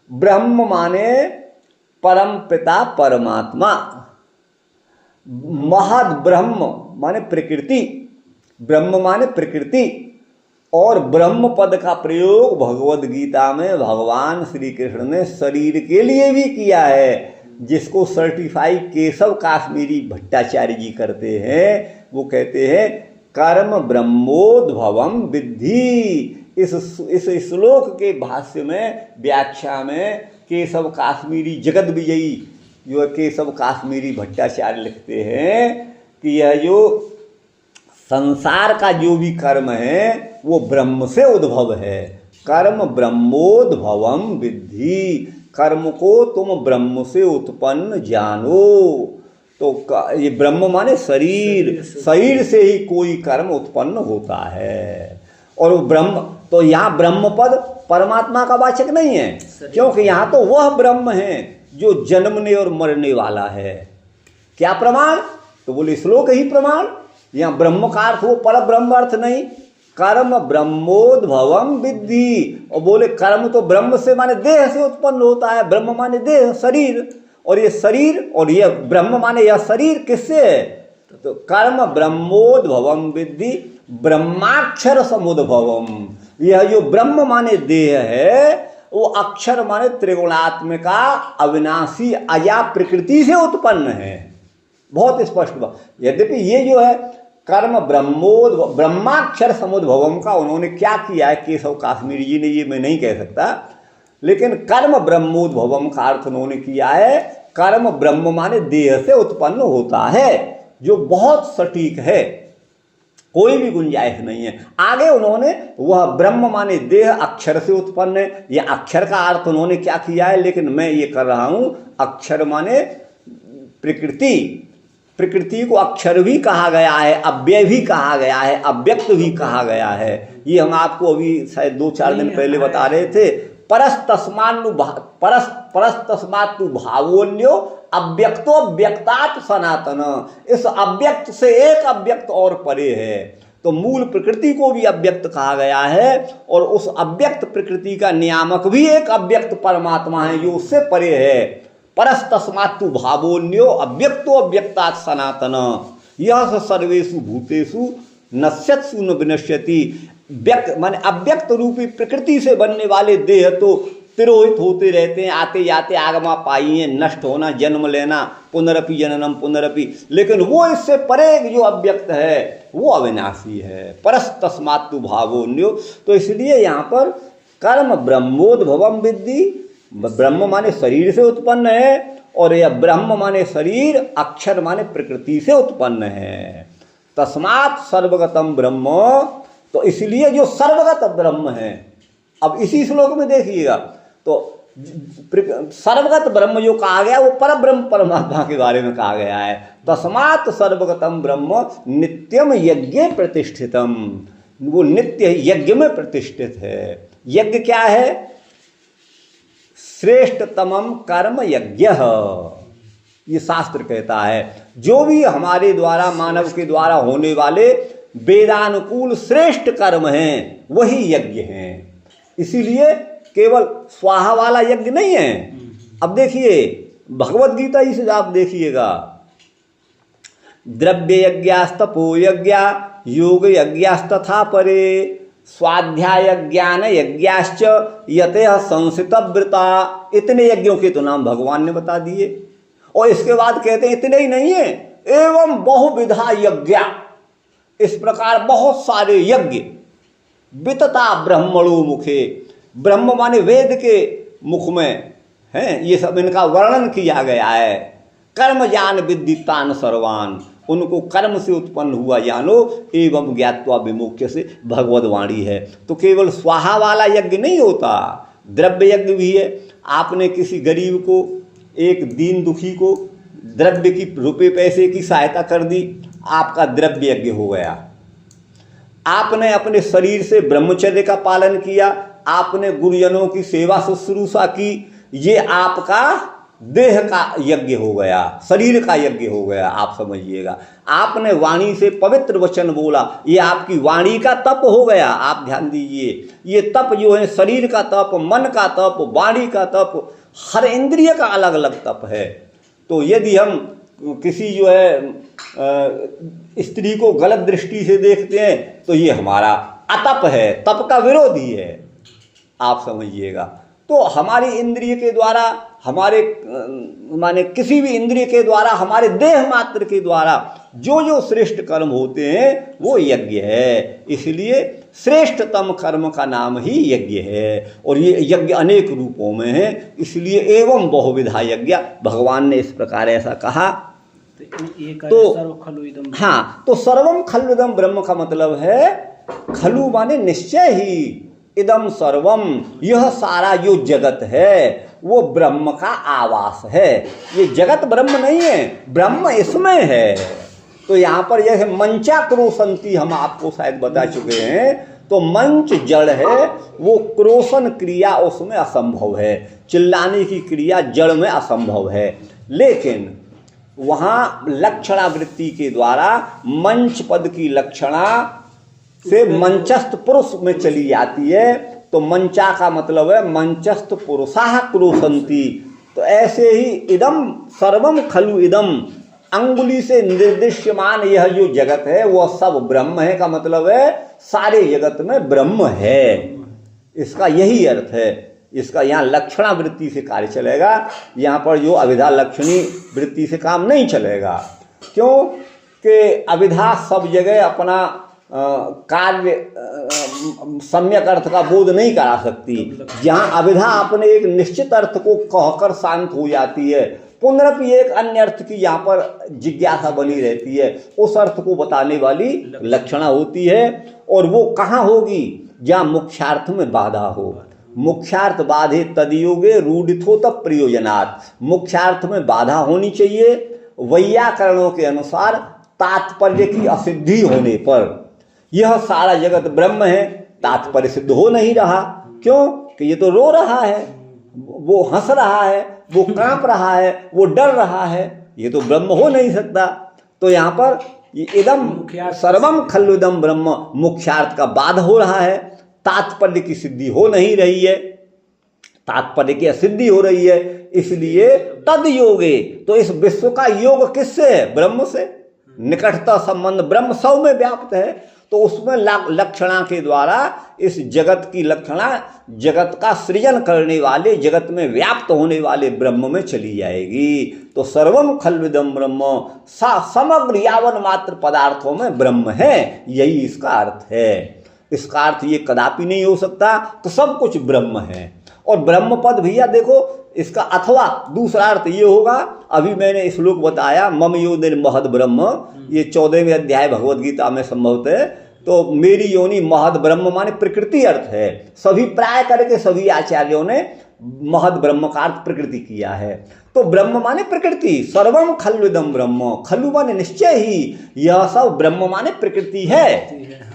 ब्रह्म माने परम पिता परमात्मा, महद ब्रह्म माने प्रकृति, ब्रह्म माने प्रकृति। और ब्रह्म पद का प्रयोग भगवद गीता में भगवान श्री कृष्ण ने शरीर के लिए भी किया है। जिसको सर्टिफाई केशव काश्मीरी भट्टाचार्य जी करते हैं, वो कहते हैं कर्म ब्रह्मोद्भवम विद्धि। इस श्लोक के भाष्य में, व्याख्या में केशव काश्मीरी जगत विजयी जो केशव काश्मीरी भट्टाचार्य लिखते हैं कि यह जो संसार का जो भी कर्म है वो ब्रह्म से उद्भव है। कर्म ब्रह्मोद्भवम विद्धि, कर्म को तुम ब्रह्म से उत्पन्न जानो। तो ये ब्रह्म माने शरीर, शरीर से ही कोई कर्म उत्पन्न होता है। और वो ब्रह्म, तो यहाँ ब्रह्म पद परमात्मा का वाचक नहीं है, क्योंकि यहाँ तो वह ब्रह्म है जो जन्मने और मरने वाला है। क्या प्रमाण? तो बोले श्लोक ही प्रमाण। यहाँ ब्रह्म का अर्थ वो पर ब्रह्म अर्थ नहीं, कर्म ब्रह्मोद्भवम विद्धि। और बोले कर्म तो ब्रह्म से माने देह से उत्पन्न होता है, ब्रह्म माने देह शरीर, और ये शरीर और ये ब्रह्म माने यह शरीर किससे है? तो कर्म ब्रह्मोद्भवम विद्धि ब्रह्माक्षर समुद्भवम। यह जो ब्रह्म माने देह है वो अक्षर माने त्रिगुणात्मिका अविनाशी अजा प्रकृति से उत्पन्न है। बहुत स्पष्ट बात। यद्यपि ये जो है कर्म ब्रह्माक्षर समुद्भवम का उन्होंने क्या किया है केशव काश्मीरी जी ने, ये मैं नहीं कह सकता, लेकिन कर्म ब्रह्मोद्भवम का अर्थ उन्होंने किया है कर्म ब्रह्म माने देह से उत्पन्न होता है, जो बहुत सटीक है, कोई भी गुंजाइश नहीं है। आगे उन्होंने वह ब्रह्म माने देह अक्षर से उत्पन्न है, यह अक्षर का अर्थ उन्होंने क्या किया है, लेकिन मैं ये कर रहा हूं अक्षर माने प्रकृति। प्रकृति को अक्षर भी कहा गया है, अव्यय भी कहा गया है, अव्यक्त भी कहा गया है। ये हम आपको अभी शायद 2-4 दिन पहले बता रहे थे। परस्तस्मात्तु भावोन्यो अव्यक्तो व्यक्तात् सनातन। इस अव्यक्त से एक अव्यक्त और परे है। तो मूल प्रकृति को भी अव्यक्त कहा गया है, और उस अव्यक्त प्रकृति का नियामक भी एक अव्यक्त परमात्मा है जो उससे परे है। परस्तस्मात्तु भावोन्यो अव्यक्तो अव्यक्तात् सनातन। यह सर्वेषु भूतेषु नश्यत्सु न विनश्यति। व्यक्त माने अव्यक्त रूपी प्रकृति से बनने वाले देह तो तिरोहित होते रहते हैं, आते जाते आगमा पाइए, नष्ट होना, जन्म लेना, पुनरपि जननम पुनरपि, लेकिन वो इससे परे जो अव्यक्त है वो अविनाशी है। परस्तस्मात्तु भावोन्यो। तो इसलिए यहाँ पर कर्म ब्रह्मोद्भवम विद्धि, ब्रह्म माने शरीर से उत्पन्न है, और यह ब्रह्म माने शरीर, अक्षर माने प्रकृति से उत्पन्न है। तस्मात् सर्वगतम ब्रह्म। तो इसलिए जो सर्वगत ब्रह्म है, अब इसी श्लोक में देखिएगा, तो सर्वगत ब्रह्म जो कहा गया वो पर ब्रह्म परमात्मा के बारे में कहा गया है। तस्मात् सर्वगतम ब्रह्म नित्यम यज्ञ प्रतिष्ठितम। वो नित्य यज्ञ में प्रतिष्ठित है। यज्ञ क्या है? श्रेष्ठतमम कर्म यज्ञ, ये शास्त्र कहता है। जो भी हमारे द्वारा, मानव के द्वारा होने वाले वेदानुकूल श्रेष्ठ कर्म हैं वही यज्ञ हैं। इसीलिए केवल स्वाहा वाला यज्ञ नहीं है। अब देखिए भगवत गीता इसे आप देखिएगा, द्रव्य यज्ञास्तपो यज्ञ योग यज्ञास्तथा परे स्वाध्याय ज्ञान यज्ञाश्च यतः संसितव्रता। इतने यज्ञों के तो नाम भगवान ने बता दिए, और इसके बाद कहते हैं इतने ही नहीं है, एवं बहुविधा यज्ञ। इस प्रकार बहुत सारे यज्ञ वितता ब्रह्मणो मुखे। ब्रह्म माने वेद के मुख में हैं, ये सब इनका वर्णन किया गया है। कर्म जान विदितान सर्वान, उनको कर्म से उत्पन्न हुआ जानो, एवं ज्ञात्वा विमुख्य से भगवद्वाणी है। तो केवल स्वाहा वाला यज्ञ नहीं होता, द्रव्य यज्ञ भी है। आपने किसी गरीब को, एक दीन दुखी को द्रव्य की, रुपये पैसे की सहायता कर दी, आपका द्रव्य यज्ञ हो गया। आपने अपने शरीर से ब्रह्मचर्य का पालन किया, आपने गुरुजनों की सेवा शुश्रूषा की, ये आपका देह का यज्ञ हो गया, शरीर का यज्ञ हो गया। आप समझिएगा, आपने वाणी से पवित्र वचन बोला, ये आपकी वाणी का तप हो गया। आप ध्यान दीजिए, ये तप जो है शरीर का तप, मन का तप, वाणी का तप, हर इंद्रिय का अलग अलग तप है। तो यदि हम किसी जो है स्त्री को गलत दृष्टि से देखते हैं तो ये हमारा अतप है, तप का विरोधी है। आप समझिएगा। तो हमारी इंद्रिय के द्वारा, हमारे माने किसी भी इंद्रिय के द्वारा, हमारे देह मात्र के द्वारा जो जो श्रेष्ठ कर्म होते हैं वो यज्ञ है। इसलिए श्रेष्ठतम कर्म का नाम ही यज्ञ है। और ये यज्ञ अनेक रूपों में है, इसलिए एवं बहुविधा यज्ञ, भगवान ने इस प्रकार ऐसा कहा। तो हाँ, तो सर्वम खलु इदम ब्रह्म का मतलब है, खलु माने निश्चय ही, इदम सर्वम यह सारा जो जगत है वो ब्रह्म का आवास है। ये जगत ब्रह्म नहीं है, ब्रह्म इसमें है। तो यहाँ पर यह मंचा क्रोशंती हम आपको शायद बता चुके हैं। तो मंच जड़ है, वो क्रोशन क्रिया उसमें असंभव है, चिल्लाने की क्रिया जड़ में असंभव है। लेकिन वहाँ लक्षणावृत्ति के द्वारा मंच पद की लक्षणा से मंचस्थ पुरुष में चली जाती है। तो मंचा का मतलब है मंचस्थ पुरुषाः क्रोशन्ति। तो ऐसे ही इदम सर्वम खलु इदम, अंगुली से निर्दिश्यमान यह जो जगत है वह सब ब्रह्म है का मतलब है सारे जगत में ब्रह्म है। इसका यही अर्थ है। इसका यहाँ लक्षणा वृत्ति से कार्य चलेगा, यहाँ पर जो अभिधा लक्षणी वृत्ति से काम नहीं चलेगा। क्यों कि अभिधा सब जगह अपना कार्य सम्यक अर्थ का बोध नहीं करा सकती। जहाँ अभिधा अपने एक निश्चित अर्थ को कहकर शांत हो जाती है, पुनरपि एक अन्य अर्थ की यहाँ पर जिज्ञासा बनी रहती है, उस अर्थ को बताने वाली लक्षणा होती है। और वो कहाँ होगी? जहाँ मुख्यार्थ में बाधा हो। मुख्यार्थ बाधे तदयोगे रूढ़िथो तब प्रयोजनात्। मुख्यार्थ में बाधा होनी चाहिए। वैयाकरणों के अनुसार तात्पर्य की असिद्धि होने पर यह सारा जगत ब्रह्म है, तात्पर्य सिद्ध हो नहीं रहा। क्यों कि ये तो रो रहा है, वो हंस रहा है, वो कांप रहा है, वो डर रहा है, ये तो ब्रह्म हो नहीं सकता। तो यहाँ पर इदम सर्वम खलु इदम ब्रह्म, मुख्यार्थ का बाध हो रहा है, तात्पर्य की सिद्धि हो नहीं रही है, तात्पर्य की असिद्धि हो रही है। इसलिए तद योगे, तो इस विश्व का योग किससे है? ब्रह्म से। निकटता संबंध ब्रह्म सब में व्याप्त है। तो उसमें लक्षणा के द्वारा इस जगत की लक्षणा जगत का सृजन करने वाले, जगत में व्याप्त होने वाले ब्रह्म में चली जाएगी। तो सर्वम खलु इदम ब्रह्म, समग्र यावन मात्र पदार्थों में ब्रह्म है, यही इसका अर्थ है। इसका अर्थ ये कदापि नहीं हो सकता। तो सब कुछ ब्रह्म है। और ब्रह्म पद भैया देखो, इसका अथवा दूसरा अर्थ ये होगा, अभी मैंने श्लोक बताया मम यो निर्महद ब्रह्म, ये 14वें अध्याय भगवद गीता में संभवतः है। तो मेरी योनि महद ब्रह्म माने प्रकृति अर्थ है। सभी प्राय करके सभी आचार्यों ने महद ब्रह्म का अर्थ प्रकृति किया है। तो ब्रह्म माने प्रकृति, सर्वम खलु इदम ब्रह्म, खलु माने निश्चय ही, यह सब ब्रह्म माने प्रकृति है,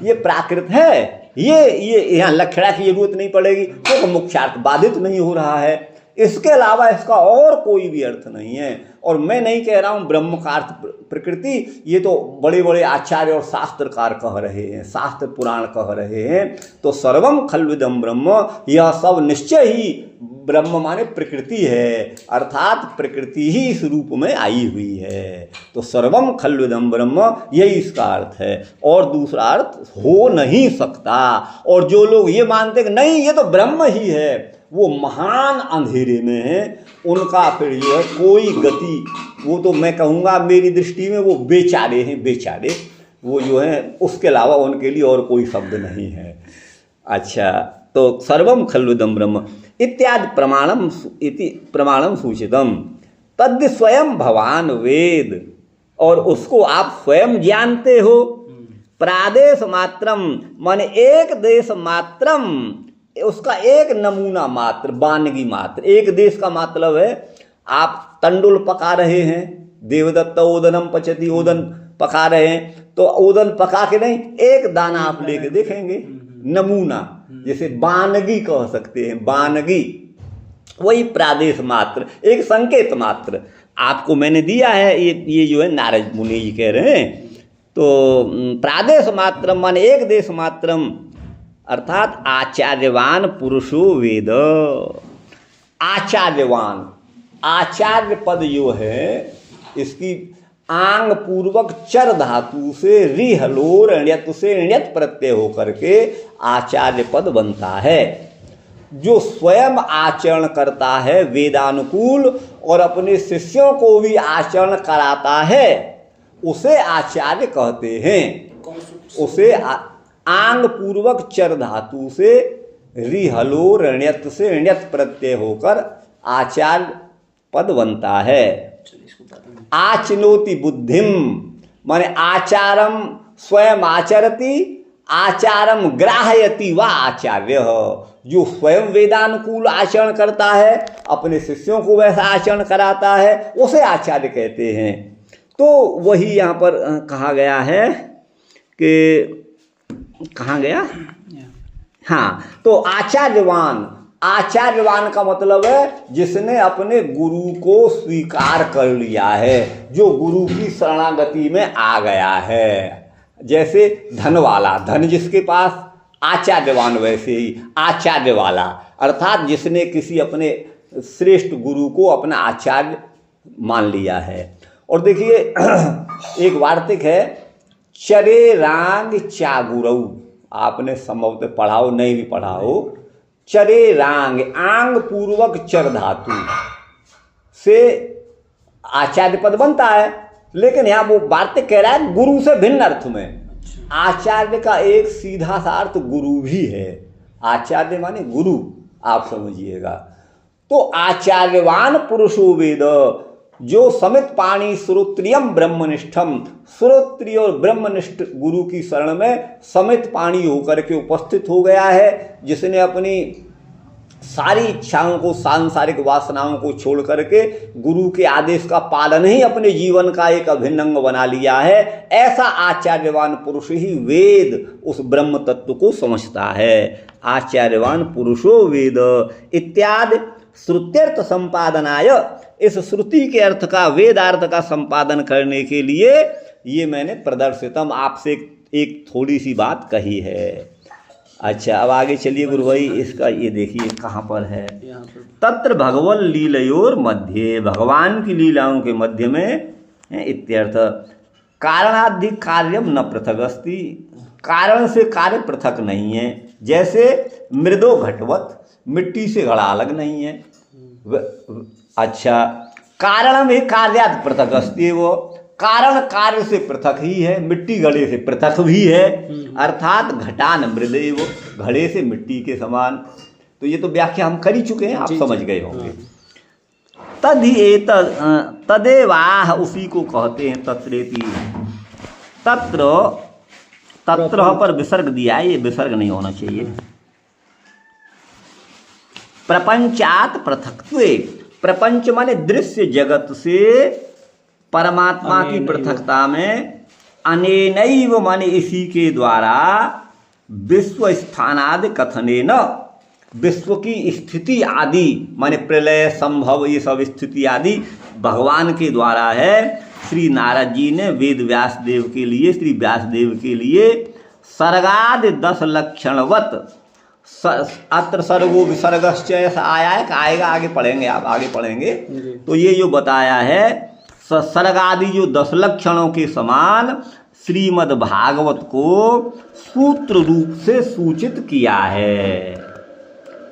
ये प्राकृत है। ये यहाँ लक्षणा की जरूरत नहीं पड़ेगी क्योंकि मुख्यार्थ बाधित नहीं हो रहा है। इसके अलावा इसका और कोई भी अर्थ नहीं है। और मैं नहीं कह रहा हूँ ब्रह्म का अर्थ प्रकृति, ये तो बड़े बड़े आचार्य और शास्त्रकार कह रहे हैं, शास्त्र पुराण कह रहे हैं। तो सर्वम खलु इदम ब्रह्म, यह सब निश्चय ही ब्रह्म माने प्रकृति है, अर्थात प्रकृति ही इस रूप में आई हुई है। तो सर्वम खलु इदम ब्रह्म, यही इसका अर्थ है, और दूसरा अर्थ हो नहीं सकता। और जो लोग ये मानते हैं कि नहीं ये तो ब्रह्म ही है, वो महान अंधेरे में है। उनका फिर जो है कोई गति, वो तो मैं कहूँगा मेरी दृष्टि में वो बेचारे हैं, बेचारे वो जो हैं, उसके अलावा उनके लिए और कोई शब्द नहीं है। अच्छा, तो सर्वम खलु इदम ब्रह्म इत्यादि प्रमाणम सूचितम तद् स्वयं भवान वेद, और उसको आप स्वयं जानते हो। प्रादेश मात्रम माने एक देश मात्रम, उसका एक नमूना मात्र, बानगी मात्र। एक देश का मतलब है आप तंडुल पका रहे हैं, देवदत्त ओदनम पचती, ओदन पका रहे हैं, तो ओदन पका के नहीं, एक दाना आप लेके देखेंगे, नमूना, जैसे बानगी कह सकते हैं, बानगी, वही प्रादेश मात्र, एक संकेत मात्र आपको मैंने दिया है। ये जो है नारद मुनि जी कह रहे हैं। तो प्रादेश मात्रम माने एक देश मात्रम, अर्थात आचार्यवान पुरुषो वेद। आचार्यवान, आचार्य पद जो है इसकी आंग पूर्वक चर धातु से रिहलोर ण्यत से ण्यत प्रत्यय होकर के आचार्य पद बनता है। जो स्वयं आचरण करता है वेदानुकूल और अपने शिष्यों को भी आचरण कराता है, उसे आचार्य कहते हैं। उसे आंग पूर्वक चर धातु से रिहलो ऋण्यत से ण्यत प्रत्यय होकर आचार्य पद बनता है। आचनोति बुद्धिम माने आचारम स्वयं आचरति, आचारम ग्राहयति वा आचार्य। जो स्वयं वेदानुकूल आचरण करता है, अपने शिष्यों को वैसा आचरण कराता है, उसे आचार्य कहते हैं। तो वही यहाँ पर कहा गया है कि कहाँ गया, हाँ, तो आचार्यवान, आचार्यवान का मतलब है जिसने अपने गुरु को स्वीकार कर लिया है, जो गुरु की शरणागति में आ गया है। जैसे धन वाला, धन जिसके पास, आचार्यवान वैसे ही आचार्य वाला, अर्थात जिसने किसी अपने श्रेष्ठ गुरु को अपना आचार्य मान लिया है। और देखिए एक वार्तिक है, चरे रांग चागुरऊ, आपने संभवतः पढ़ा हो, नहीं भी पढ़ा हो। चरे रांग, आंग पूर्वक चर धातु से आचार्य पद बनता है, लेकिन यहाँ वो वार्तिक कह रहा है गुरु से भिन्न अर्थ में। आचार्य का एक सीधा सा अर्थ गुरु भी है, आचार्य माने गुरु, आप समझिएगा। तो आचार्यवान पुरुषो वेद, जो समित पाणी श्रोत्रियम ब्रह्मनिष्ठम, श्रोत्रिय और ब्रह्मनिष्ठ गुरु की शरण में समित पाणी होकर के उपस्थित हो गया है, जिसने अपनी सारी इच्छाओं को, सांसारिक वासनाओं को छोड़ करके गुरु के आदेश का पालन ही अपने जीवन का एक अभिन्न अंग बना लिया है, ऐसा आचार्यवान पुरुष ही वेद उस ब्रह्म तत्व को समझता है। आचार्यवान पुरुषो वेद इत्यादि श्रुत्यर्थ संपादनाय, इस श्रुति के अर्थ का, वेदार्थ का संपादन करने के लिए ये मैंने प्रदर्शितम आपसे एक थोड़ी सी बात कही है। अच्छा, अब आगे चलिए गुरु भाई, इसका ये देखिए कहाँ पर है। तत्र भगवल लीलयोर मध्य, भगवान की लीलाओं के मध्य में इत्यर्थ। कारणादि कार्यम न पृथक अस्ति, कारण से कार्य पृथक नहीं है। जैसे मृदो घटवत, मिट्टी से घड़ा अलग नहीं है। अच्छा, कारणम ही कार्याद पृथक अस्ति, वो कारण कार्य से पृथक ही है, मिट्टी घड़े से पृथक भी है, अर्थात घटान मृदेव, घड़े से मिट्टी के समान। तो ये तो व्याख्या हम कर ही चुके हैं, आप समझ गए होंगे। तदेवाह, उसी को कहते हैं तत्रेति। तत्र, तत्र पर विसर्ग दिया है, ये विसर्ग नहीं होना चाहिए। प्रपंचात पृथक्त्वे, प्रपंच माने दृश्य जगत से परमात्मा की पृथकता में, अनेनैव माने इसी के द्वारा, विश्व स्थानादि कथनेन, विश्व की स्थिति आदि माने प्रलय संभव ये सब स्थिति आदि भगवान के द्वारा है। श्री नारद जी ने वेद व्यास देव के लिए, श्री व्यास देव के लिए सर्गादि 10 लक्षणवत, अत्र सर्गो विसर्गश्च ऐसा आया है, आएगा, आगे पढ़ेंगे, आप आगे पढ़ेंगे। तो ये जो बताया है सर्ग आदि जो 10 लक्षणों के समान श्रीमद् भागवत को सूत्र रूप से सूचित किया है।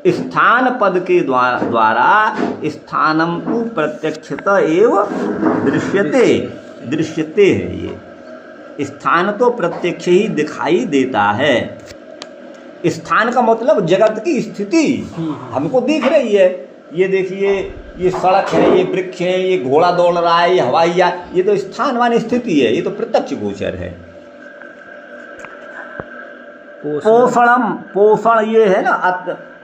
स्थान पद के द्वारा स्थानम तु प्रत्यक्षतः एव दृश्यते, दृश्यते है, ये स्थान तो प्रत्यक्ष ही दिखाई देता है। स्थान का मतलब जगत की स्थिति हमको दिख रही है। ये देखिए, ये सड़क है, ये वृक्ष है, ये घोड़ा दौड़ रहा है, ये हवाई जहाज, ये तो स्थान मानी स्थिति है, ये तो प्रत्यक्ष गोचर है। पोषणम, पोषण ये है ना,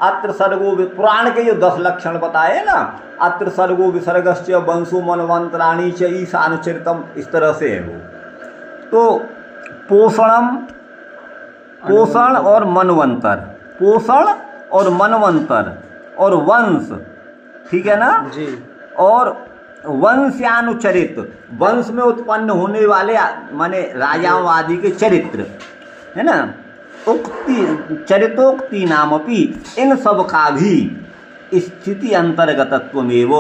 अत्र सर्गो, पुराण के जो 10 लक्षण बताए ना, अत्र सर्गो विसर्गश्च वंशो मनवंतराणी च ईशानुचरितम, इस तरह से है वो। तो पोषणम, पोषण और मनवंतर, पोषण और मनवंतर और वंश, ठीक है ना जी। और वंशानुचरित, वंश में उत्पन्न होने वाले माने राजाओं आदि के चरित्र है ना, उक्ति चरितोक्ति नामपि, इन सब का भी स्थिति अंतर्गतत्वमेव,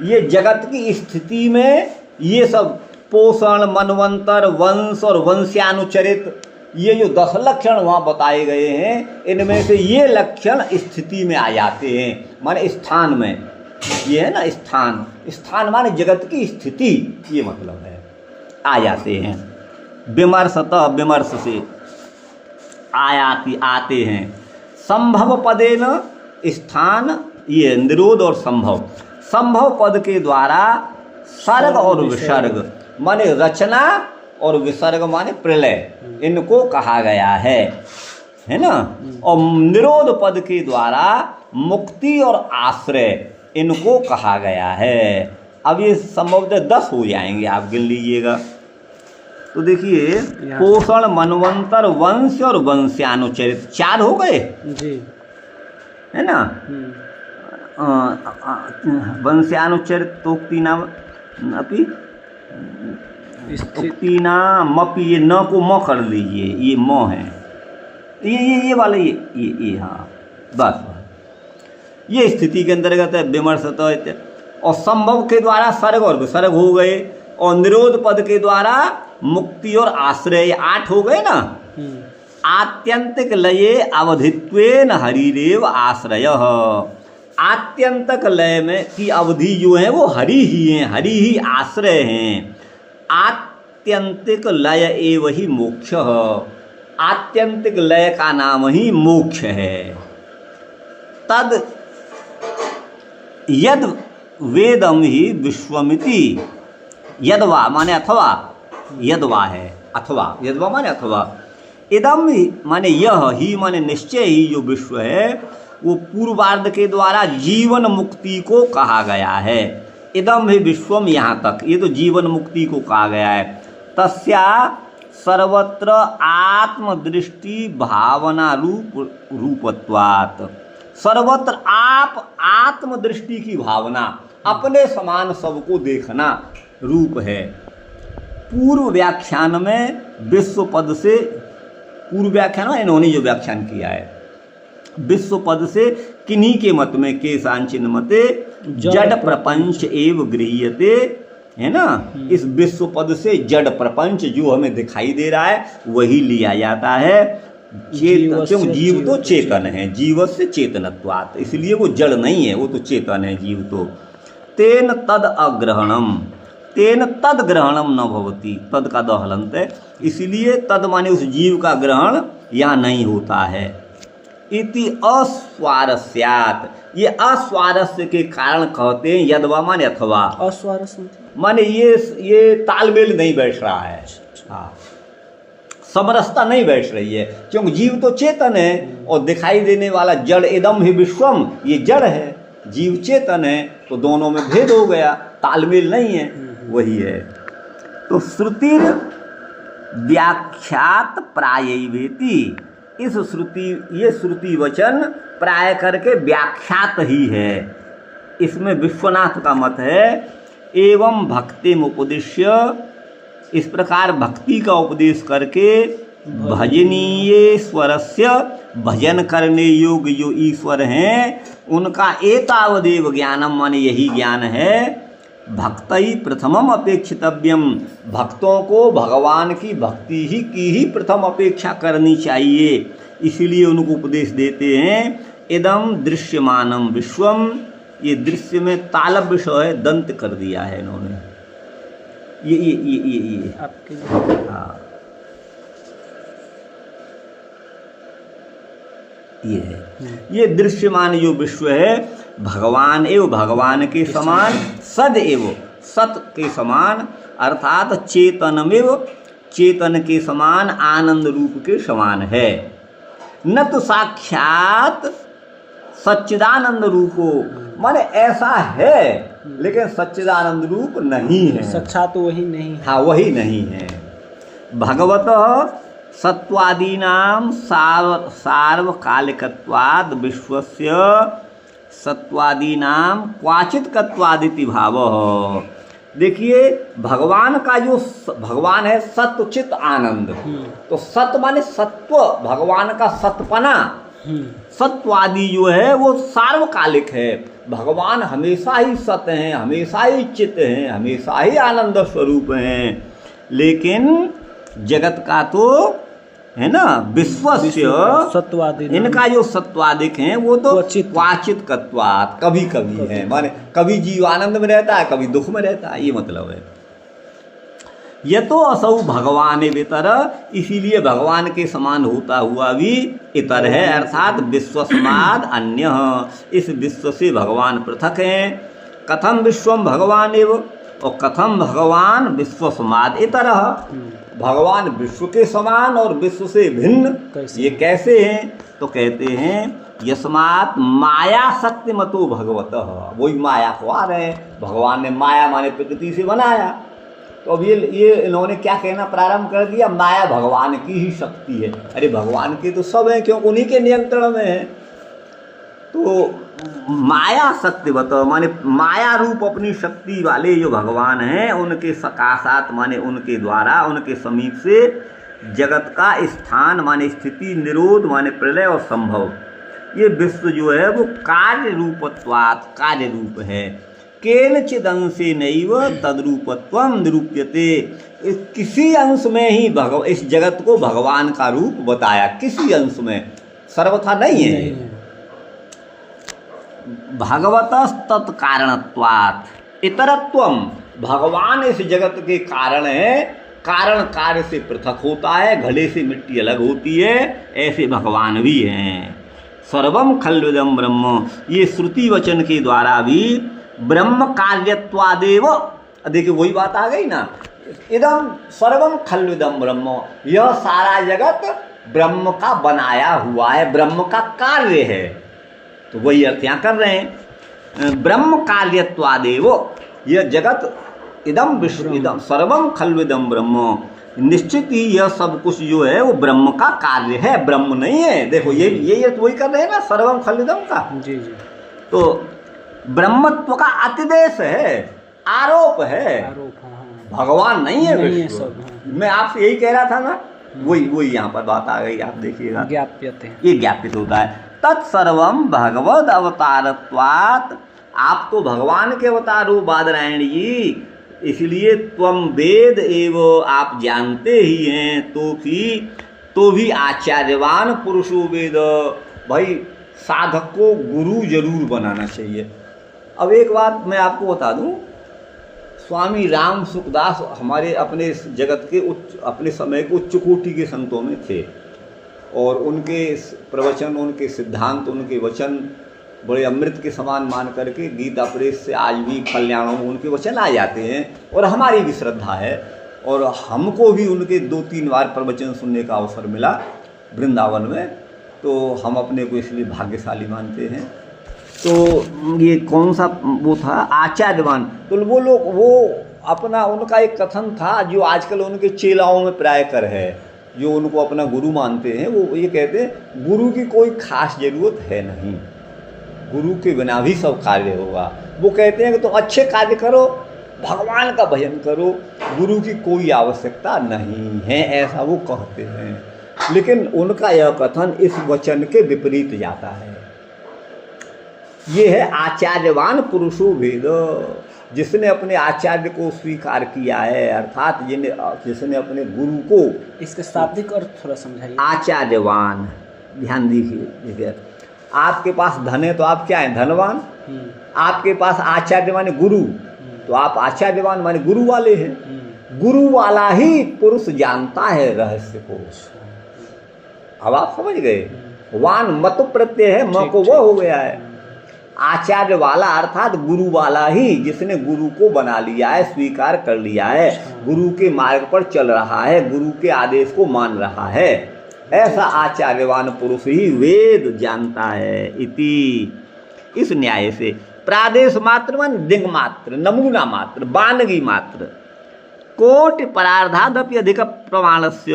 ये जगत की स्थिति में ये सब पोषण, मनवंतर, वंश और वंशानुचरित ये जो 10 लक्षण वहाँ बताए गए हैं, इनमें से ये लक्षण स्थिति में आ जाते हैं, माने स्थान में। ये है ना स्थान, स्थान माने जगत की स्थिति, ये मतलब है, आ जाते हैं। विमर्शतः, विमर्श से आयाति, आते हैं। संभव पदेन, स्थान ये निरोध और संभव, संभव पद के द्वारा सर्ग और विसर्ग माने रचना और विसर्ग माने प्रलय, इनको कहा गया है ना। और निरोध पद के द्वारा मुक्ति और आश्रय, इनको कहा गया है। अब ये संभवतः 10 हो जाएंगे, आप गिन लीजिएगा। तो देखिए, पोषण, मनवंतर, वंश और वंश्यानुचरित 4 हो गए जी, है ना। वंश्यानुचरित तोक्ति नाम अपि, तोक्ति नाम अपि, ये न को म कर लीजिए, ये म है, ये वाला, ये हाँ, बस ये स्थिति के अंतर्गत है। विमर्शतः और संभव के द्वारा सर्ग और विसर्ग हो गए, और निरोध पद के द्वारा मुक्ति और आश्रय, 8 हो गए ना। आत्यंतिक लये अवधित्वेन हरिरेव आश्रय, आत्यंतक लय में की अवधि जो है वो हरि ही है, हरि ही आश्रय हैं। आत्यंतिक लय एव ही मोक्ष, आत्यंतिक लय का नाम ही मोक्ष है। तद यद वेदम ही विश्वमिति, यदवा माने अथवा, यदवा है अथवा, यदवा माने अथवा, इदम माने यह, ही माने निश्चय ही, जो विश्व है वो पूर्वार्ध के द्वारा जीवन मुक्ति को कहा गया है। इदम ही विश्वम, यहाँ तक ये तो जीवन मुक्ति को कहा गया है। तस्या सर्वत्र आत्मदृष्टि भावना रूपत्वात्, सर्वत्र आप आत्मदृष्टि की भावना, अपने समान सबको देखना रूप है। पूर्व व्याख्यान में विश्व पद से, पूर्व व्याख्यान में इन्होंने जो व्याख्यान किया है, विश्व पद से किन्हीं के मत में, के सांचिन मते जड़ प्रपंच एव गृह्यते, है ना। इस विश्व पद से जड़ प्रपंच जो हमें दिखाई दे रहा है वही लिया जाता है। चेतन, जीव तो चेतन है, जीव से चेतनत्वात्, इसलिए वो जड़ नहीं है, वो तो चेतन है जीव तो। तेन तद अग्रहणम, तेन तद ग्रहणम न भवति, तद का दहलंत है, इसलिए तद माने उस जीव का ग्रहण यहाँ नहीं होता है। इति अस्वारस्यात्, ये अस्वारस्य के कारण कहते हैं। यदवा माने अथवा, अस्वारस्य माने ये तालमेल नहीं बैठ रहा है, हाँ, समरसता नहीं बैठ रही है, क्योंकि जीव तो चेतन है और दिखाई देने वाला जड़, इदम ही विश्वम, ये जड़ है, जीव चेतन है, तो दोनों में भेद हो गया, तालमेल नहीं है, वही है। तो श्रुति व्याख्यात प्रायैवेति, इस श्रुति, ये श्रुति वचन प्राय करके व्याख्यात ही है। इसमें विश्वनाथ का मत है, एवं भक्ति उपदेश्य, इस प्रकार भक्ति का उपदेश करके भजनीय स्वरस्य, भजन करने योग्य जो ईश्वर हैं उनका एतावदेव ज्ञानम, माने यही ज्ञान है। भक्ति प्रथमम अपेक्षितव्यम, भक्तों को भगवान की भक्ति ही की ही प्रथम अपेक्षा करनी चाहिए, इसीलिए उनको उपदेश देते हैं। इदम दृश्यमानम विश्वम, ये दृश्य में तालब विषय है, दंत कर दिया है इन्होंने, ये आपके, हाँ, ये है। ये दृश्यमान जो विश्व है भगवान एवं भगवान के समान, सद एवं सत के समान, अर्थात चेतनमेव चेतन के समान, आनंद रूप के समान है। न तो साक्षात सच्चिदानंद रूपो, माने ऐसा है लेकिन सच्चिदानंद रूप नहीं है, साक्षात वही नहीं, हाँ वही नहीं है। भगवतः सत्वादीनां सार्वकालिकत्वाद् विश्वस्य सत्वादीनां क्वाचित्कत्वादिति भावः। देखिए भगवान का जो भगवान है सत्व चित आनंद, तो सत्य माने सत्व, भगवान का सतपना, सत्वादि जो है वो सार्वकालिक है। भगवान हमेशा ही सत्य हैं, हमेशा ही चित्त हैं, हमेशा ही आनंद स्वरूप हैं, लेकिन जगत का तो है ना, विश्वस्य सत्वादि, इनका जो सत्वादिक है वो तो क्वाचित कत्वात्, कभी कभी है, माने कभी जीव आनंद में रहता है, कभी दुख में रहता है, ये मतलब है। ये तो असौ भगवान इतर, इसीलिए भगवान के समान होता हुआ भी इतर है, अर्थात विश्वस्माद अन्य, इस विश्व से भगवान पृथक हैं। कथम विश्वम भगवान एव, और कथम भगवान विश्वस्माद इतर, भगवान विश्व के समान और विश्व से भिन्न ये कैसे हैं? तो कहते हैं यस्मात् माया शक्ति मतो भगवतः, वही माया को आ रहे हैं, भगवान ने माया माने प्रकृति से बनाया। तो अब ये इन्होंने क्या कहना प्रारंभ कर दिया, माया भगवान की ही शक्ति है। अरे भगवान के तो सब हैं, क्योंकि उन्हीं के नियंत्रण में है। तो माया शक्ति बताओ, माने माया रूप अपनी शक्ति वाले जो भगवान हैं, उनके सकाशात माने उनके द्वारा, उनके समीप से जगत का स्थान माने स्थिति, निरोध माने प्रलय और संभव, ये विश्व जो है वो कार्य रूपत्वात्, कार्य रूप है। केनचिद अंशे नैव तद्रूपत्वं निरूप्यते, किसी अंश में ही इस जगत को भगवान का रूप बताया, किसी अंश में, सर्वथा नहीं है। भगवतः तत्कारणत्वात् इतरत्वम, भगवान इस जगत के कारण है, कारण कार्य से पृथक होता है, घड़े से मिट्टी अलग होती है, ऐसे भगवान भी हैं। सर्वम खल्विदम ब्रह्म, ये श्रुति वचन के द्वारा भी ब्रह्म कार्यत्वादेव, देखिए वही बात आ गई ना, इदम सर्वम खल्विदम ब्रह्म, यह सारा जगत ब्रह्म का बनाया हुआ है, ब्रह्म का कार्य है। तो वही अर्थ यहाँ कर रहे हैं, ब्रह्म कार्यत्वादेव, यह जगत इदम विश्व इदम सर्वम खल्विदम ब्रह्म, निश्चित ही यह सब कुछ जो है वो ब्रह्म का कार्य है, ब्रह्म नहीं है। देखो ये अर्थ वही कर रहे हैं ना, सर्वम खल्विदम का। जी जी। तो ब्रह्मत्व का अतिदेश है, आरोप है, भगवान नहीं है विश्व। मैं आपसे यही कह रहा था ना, वही यहाँ पर बात आ गई, आप देखिएगा, ये ज्ञापित होता है। तत्सर्वम भगवद अवतारत्वात्, आप तो भगवान के अवतार हो बादरायण जी, इसलिए त्वम वेद एव, आप जानते ही हैं, तो भी आचार्यवान पुरुषो वेद, भाई साधक को गुरु जरूर बनाना चाहिए। अब एक बात मैं आपको बता दूं, स्वामी राम सुखदास हमारे अपने जगत के अपने समय के उच्च कोटि के संतों में थे, और उनके प्रवचन, उनके सिद्धांत, उनके वचन बड़े अमृत के समान मान करके गीता प्रेस से आज भी कल्याणों में उनके वचन आ जाते हैं, और हमारी भी श्रद्धा है, और हमको भी उनके 2-3 बार प्रवचन सुनने का अवसर मिला वृंदावन में, तो हम अपने को इसलिए भाग्यशाली मानते हैं। तो ये कौन सा वो था, आचार्यवान, तो वो लोग, वो अपना उनका एक कथन था जो आजकल उनके चेलाओं में प्राय कर है, जो उनको अपना गुरु मानते हैं, वो ये कहते हैं गुरु की कोई खास जरूरत है नहीं, गुरु के बिना भी सब कार्य होगा। वो कहते हैं कि तुम अच्छे कार्य करो, भगवान का भजन करो, गुरु की कोई आवश्यकता नहीं है, ऐसा वो कहते हैं। लेकिन उनका यह कथन इस वचन के विपरीत जाता है। ये है आचार्यवान पुरुषो वेद, जिसने अपने आचार्य को स्वीकार किया है, अर्थात जिसने अपने गुरु को, इसका शाब्दिक अर्थ थोड़ा समझाइए। आचार्यवान, ध्यान दीजिए, आपके पास धन है तो आप क्या हैं, धनवान। आपके पास आचार्य माने गुरु, तो आप आचार्यवान माने गुरु वाले हैं। गुरु वाला ही पुरुष जानता है रहस्य को। अब आप समझ गए, वान मत प्रत्यय है, म को वो हो गया है। आचार्य वाला अर्थात गुरु वाला ही, जिसने गुरु को बना लिया है, स्वीकार कर लिया है, गुरु के मार्ग पर चल रहा है, गुरु के आदेश को मान रहा है, ऐसा आचार्यवान पुरुष ही वेद जानता है। इति, इस न्याय से प्रादेश मात्र मान दिंग मात्र, नमूना मात्र, बानगी मात्र, कोटि परार्धादपि अधिक प्रमाणस्य,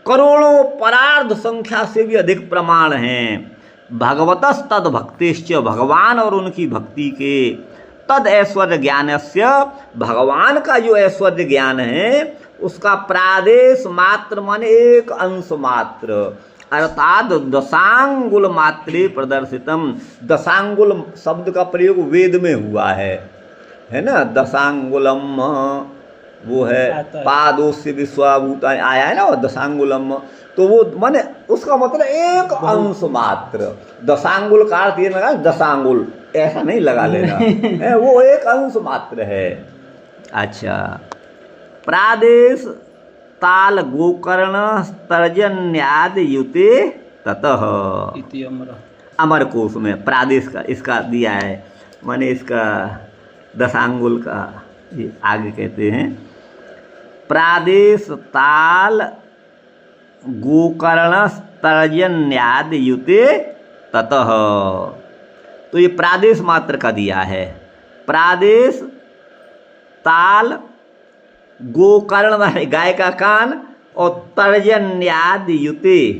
करोड़ों परार्ध संख्या से भी अधिक प्रमाण हैं। भगवतस् तद भक्तिश्च, भगवान और उनकी भक्ति के, तद ऐश्वर्य ज्ञानस्य, भगवान का जो ऐश्वर्य ज्ञान है उसका प्रादेश मात्र माने एक अंश मात्र, अर्थात दशांगुल मात्रे प्रदर्शितम। दशांगुल शब्द का प्रयोग वेद में हुआ है ना, दशांगुलम, वो है आता है। पादोस्य विश्वाभूता आया है ना, वो दशांगुलम, तो वो माने उसका मतलब एक अंश मात्र। दशांगुल का अर्थ ये लगा दशांगुल, ऐसा नहीं लगा लेना वो एक अंश मात्र है। अच्छा, प्रादेश ताल गोकर्ण तर्जन्याद युते ततः इति अमर। अमर कोश में प्रादेश का इसका दिया है, माने इसका दशांगुल का ये आगे कहते हैं प्रादेश ताल गोकर्ण तर्जन्याद युते ततः। तो ये प्रादेश मात्र का दिया है, प्रादेश ताल गोकर्ण माने गाय का कान और तर्जन्याद युते,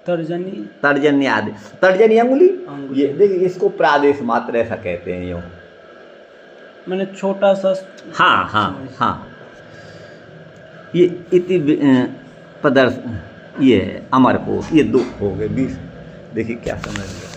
तर्जनी तर्जन्याद तर्जनी अंगुली, अंगुली। ये देखिए इसको प्रादेश मात्र ऐसा कहते हैं यूँ। मैंने छोटा सा। हाँ हाँ हाँ, ये इति पदर्श ये है अमर कोश, ये 2 हो गए 20। देखिए क्या समझ लिया।